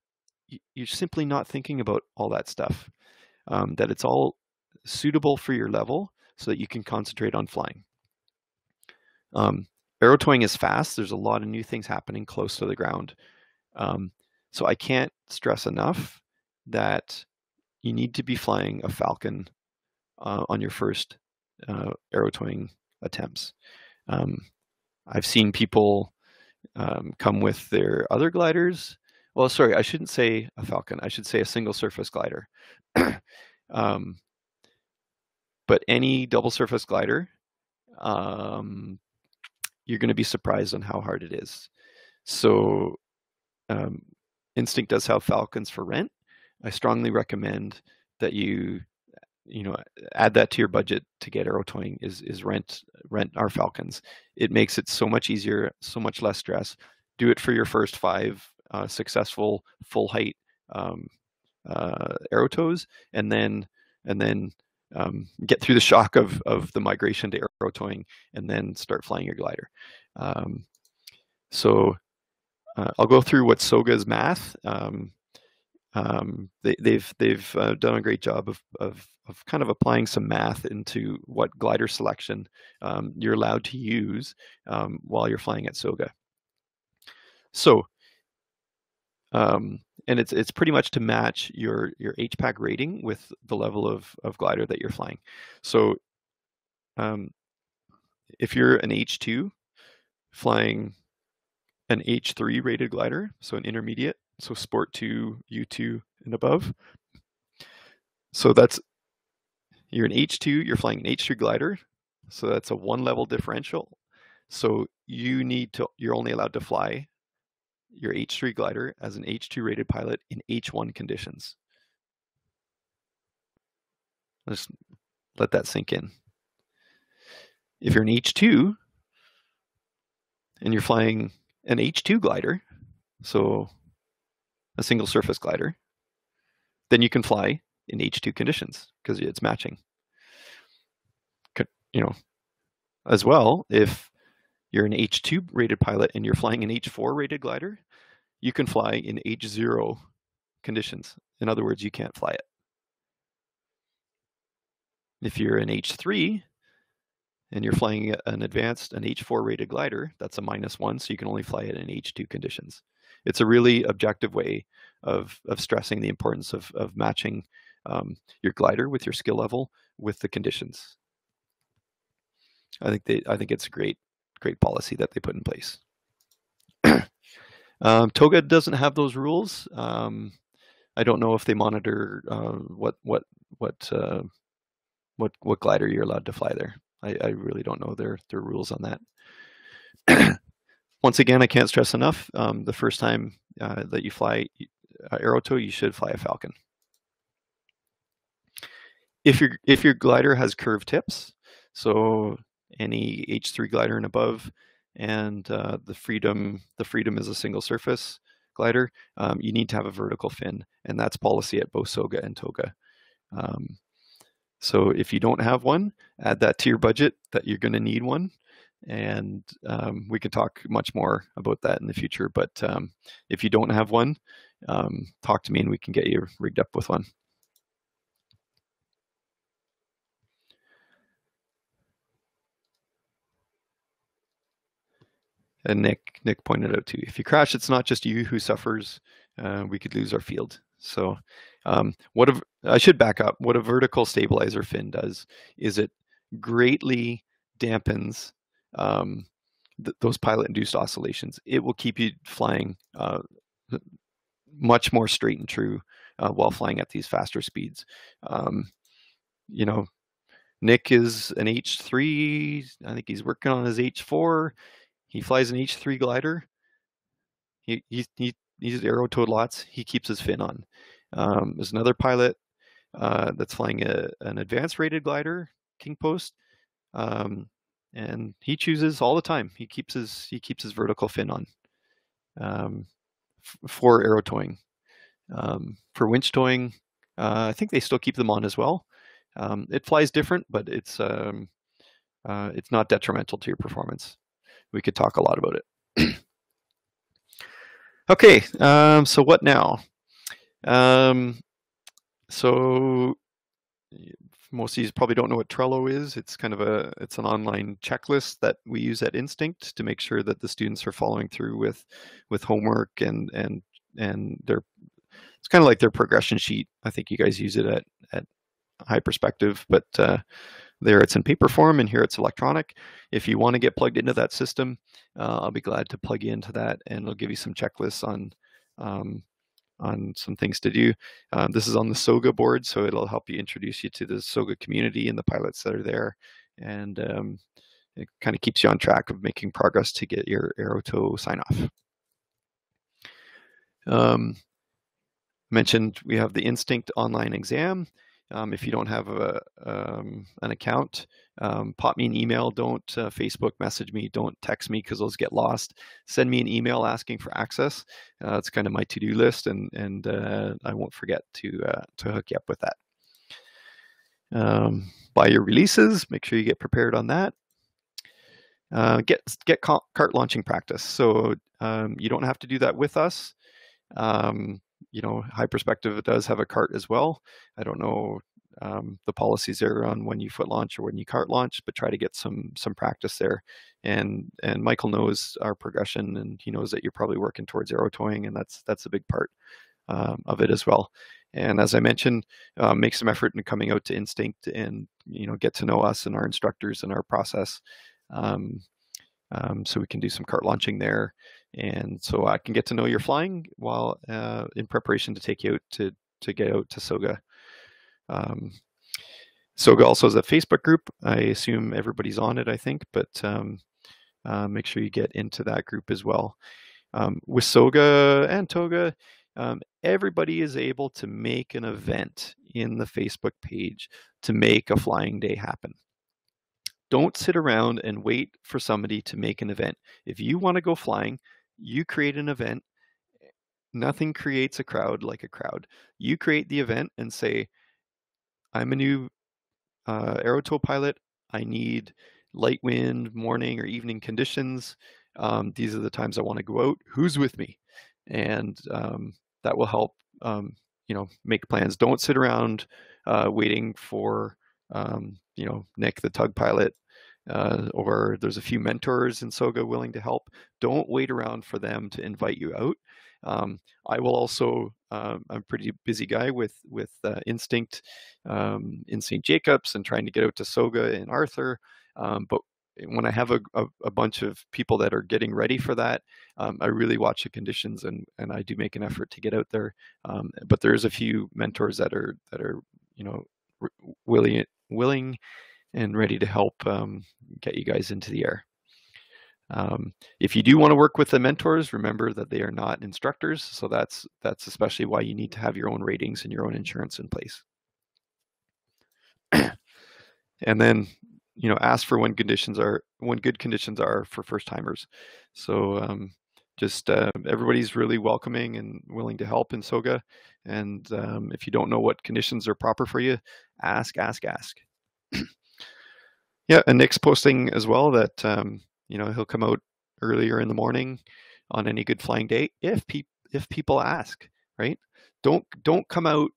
you're simply not thinking about all that stuff. That it's all suitable for your level so that you can concentrate on flying. Aero towing is fast. There's a lot of new things happening close to the ground. So I can't stress enough that you need to be flying a Falcon on your first aero towing attempts. I've seen people come with their other gliders. Well, sorry, I shouldn't say a Falcon. I should say a single surface glider. But any double surface glider, you're going to be surprised on how hard it is. So Instinct does have Falcons for rent. I strongly recommend that you add that to your budget to get aero towing, is rent our Falcons. It makes it so much easier, so much less stress. Do it for your first 5 successful full height aero tows, and then get through the shock of the migration to aero towing, and then start flying your glider. So I'll go through what SOGA's math. They've done a great job of kind of applying some math into what glider selection you're allowed to use while you're flying at SOGA. So, and it's pretty much to match your HPAC rating with the level of glider that you're flying. So, if you're an H2 flying an H3 rated glider, so an intermediate, so Sport 2, U2 and above. So you're an H2, you're flying an H3 glider, so that's a 1 level differential. So you're only allowed to fly your H3 glider as an H2 rated pilot in H1 conditions. Let's let that sink in. If you're an H2 and you're flying an H2 glider, so a single surface glider, then you can fly in H2 conditions because it's matching. As well, if you're an H2 rated pilot and you're flying an H4 rated glider, you can fly in H0 conditions. In other words, you can't fly it. If you're an H3 and you're flying an H4 rated glider, that's a -1, so you can only fly it in H2 conditions. It's a really objective way of stressing the importance of matching your glider with your skill level with the conditions. I think it's a great policy that they put in place. Toga doesn't have those rules. I don't know if they monitor what glider you're allowed to fly there. I really don't know their rules on that. Once again, I can't stress enough, the first time that you fly Aero Tow, you should fly a Falcon. If your glider has curved tips, so any H3 glider and above, and the Freedom is a single surface glider, you need to have a vertical fin, and that's policy at both SOGA and TOGA. So if you don't have one, add that to your budget that you're going to need one, and we could talk much more about that in the future. But if you don't have one, talk to me and we can get you rigged up with one. And Nick pointed out too, if you crash, it's not just you who suffers. We could lose our field. So I should back up. What a vertical stabilizer fin does is it greatly dampens those pilot-induced oscillations. It will keep you flying much more straight and true while flying at these faster speeds. You know, Nick is an H3. I think he's working on his H4. He flies an H3 glider. He's Aero Towed lots. He keeps his fin on. There's another pilot that's flying an advanced rated glider, King Post, and he chooses all the time. He keeps his vertical fin on for aero towing. For winch towing, I think they still keep them on as well. It flies different, but it's not detrimental to your performance. We could talk a lot about it. Okay, so what now? So most of you probably don't know what Trello is. It's kind of it's an online checklist that we use at Instinct to make sure that the students are following through with homework and their, it's kind of like their progression sheet. I think you guys use it at High Perspective, but there it's in paper form, and here it's electronic. If you want to get plugged into that system, I'll be glad to plug you into that, and it'll give you some checklists on some things to do. This is on the SOGA board, so it'll help you introduce you to the SOGA community and the pilots that are there, and it kind of keeps you on track of making progress to get your Aero Tow sign-off. Mentioned we have the Instinct online exam. If you don't have an account, pop me an email. Don't Facebook message me. Don't text me because those get lost. Send me an email asking for access. It's kind of my to-do list, and I won't forget to hook you up with that. Buy your releases. Make sure you get prepared on that. Get cart launching practice. So you don't have to do that with us. High Perspective does have a cart as well. I don't know the policies there on when you foot launch or when you cart launch, but try to get some practice there. And Michael knows our progression, and he knows that you're probably working towards aero towing, and that's a big part of it as well. And as I mentioned, make some effort in coming out to Instinct and get to know us and our instructors and our process. So we can do some cart launching there, and so I can get to know your flying while in preparation to take you out to get out to SOGA. SOGA also has a Facebook group. I assume everybody's on it, I think, but make sure you get into that group as well. With SOGA and TOGA, everybody is able to make an event in the Facebook page to make a flying day happen. Don't sit around and wait for somebody to make an event. If you want to go flying, you create an event. Nothing creates a crowd like a crowd. You create the event and say, I'm a new Aero Tow pilot. I need light wind, morning or evening conditions. These are the times I want to go out. Who's with me? And that will help make plans. Don't sit around waiting for Nick, the tug pilot, or there's a few mentors in SOGA willing to help. Don't wait around for them to invite you out. I will also, I'm a pretty busy guy with Instinct in St. Jacobs and trying to get out to SOGA in Arthur. But when I have a bunch of people that are getting ready for that, I really watch the conditions, and I do make an effort to get out there. But there's a few mentors that are you know willing and ready to help get you guys into the air. If you do want to work with the mentors, remember that they are not instructors, so that's especially why you need to have your own ratings and your own insurance in place. And then, ask for when good conditions are for first timers. So just everybody's really welcoming and willing to help in SOGA. And if you don't know what conditions are proper for you, ask. Yeah, and Nick's posting as well that he'll come out earlier in the morning on any good flying day if people ask, right? Don't come out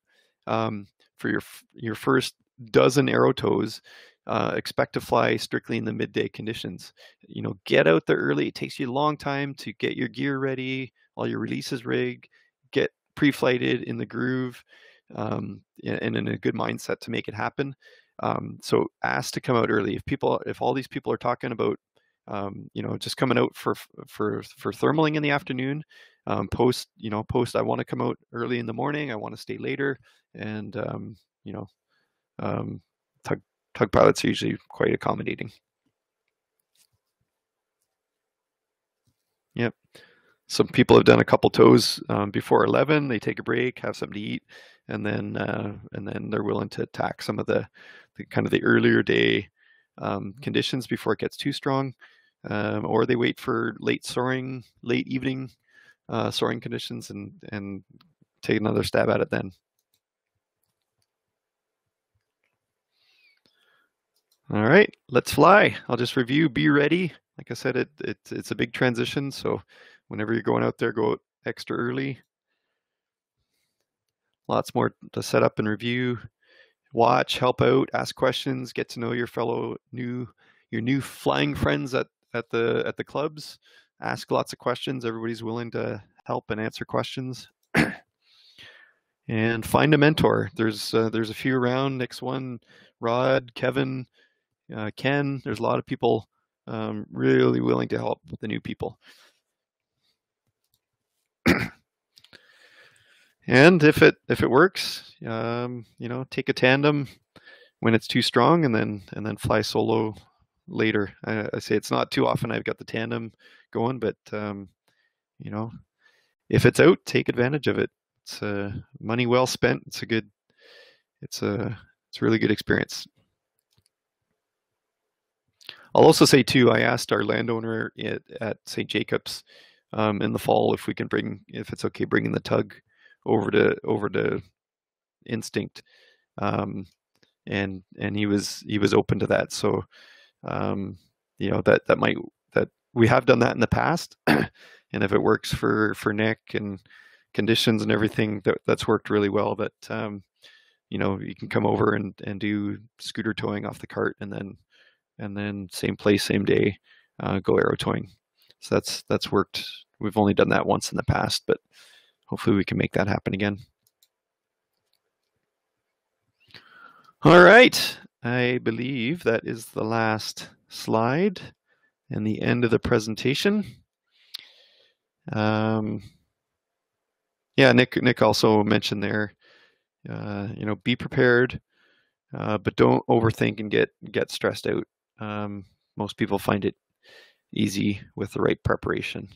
for your first dozen Aero Tows. Expect to fly strictly in the midday conditions. Get out there early. It takes you a long time to get your gear ready, all your releases rigged, get pre-flighted in the groove, and in a good mindset to make it happen. So ask to come out early. If all these people are talking about, just coming out for thermaling in the afternoon, post. I want to come out early in the morning. I want to stay later, and tug pilots are usually quite accommodating. Yep. Some people have done a couple tows before 11. They take a break, have something to eat, and then they're willing to attack some of the kind of the earlier day conditions before it gets too strong, or they wait for late evening soaring conditions and take another stab at it then. All right, let's fly. I'll just review. Be ready. Like I said, it's a big transition, so whenever you're going out there, go out extra early. Lots more to set up and review. Watch, help out, ask questions, get to know your new flying friends at the clubs. Ask lots of questions. Everybody's willing to help and answer questions. And find a mentor. There's a few around. Next one, Rod, Kevin, Ken. There's a lot of people really willing to help the new people. And if it works, take a tandem when it's too strong, and then fly solo later. I say it's not too often I've got the tandem going, but if it's out, take advantage of it. It's money well spent. It's a really good experience. I'll also say too, I asked our landowner at St. Jacobs in the fall if it's okay bringing the tug over to Instinct, and he was open to that. So that we have done that in the past, and if it works for Nick and conditions and everything, that's worked really well. That you can come over and do scooter towing off the cart, and then same place, same day, go aero towing. So that's worked. We've only done that once in the past, but hopefully we can make that happen again. All right, I believe that is the last slide and the end of the presentation. Yeah, Nick also mentioned there, be prepared, but don't overthink and get stressed out. Most people find it easy with the right preparation.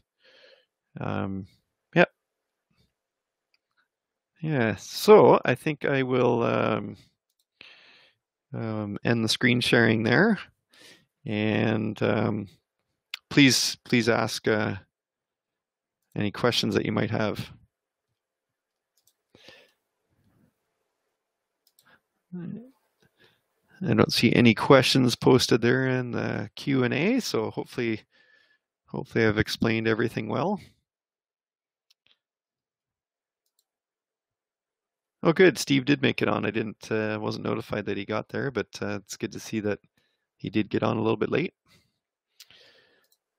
Yeah, so I think I will end the screen sharing there, and please ask any questions that you might have. I don't see any questions posted there in the Q&A, so hopefully I've explained everything well. Oh, good. Steve did make it on. I wasn't notified that he got there, but it's good to see that he did get on a little bit late.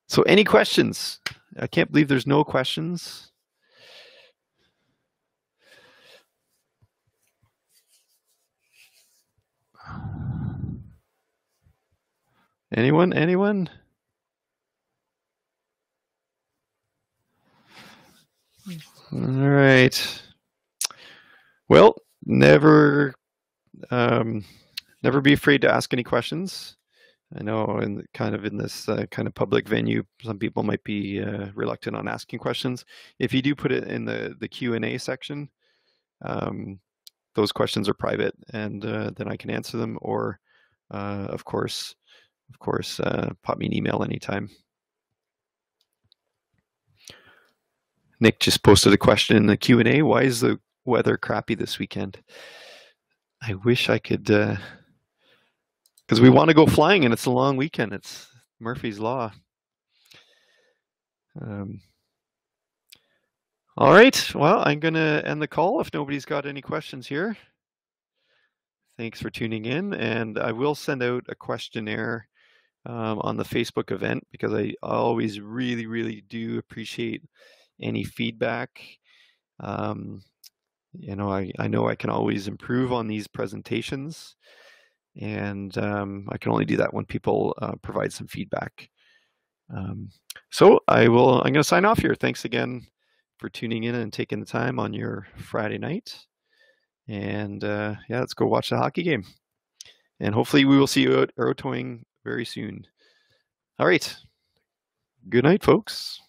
So any questions? I can't believe there's no questions. Anyone? Anyone? All right. Well, never never be afraid to ask any questions. I know in this kind of public venue, some people might be reluctant on asking questions. If you do put it in the Q&A section, um, those questions are private, and then I can answer them. Or, of course, pop me an email anytime. Nick just posted a question in the Q&A. Why is the weather crappy this weekend? I wish I could, because we want to go flying and it's a long weekend. It's Murphy's Law. All right. Well, I'm going to end the call if nobody's got any questions here. Thanks for tuning in. And I will send out a questionnaire on the Facebook event, because I always really, really do appreciate any feedback. You know, I know I can always improve on these presentations, and I can only do that when people provide some feedback. So I'm going to sign off here. Thanks again for tuning in and taking the time on your Friday night. And yeah, let's go watch the hockey game. And hopefully we will see you out aero towing very soon. All right. Good night, folks.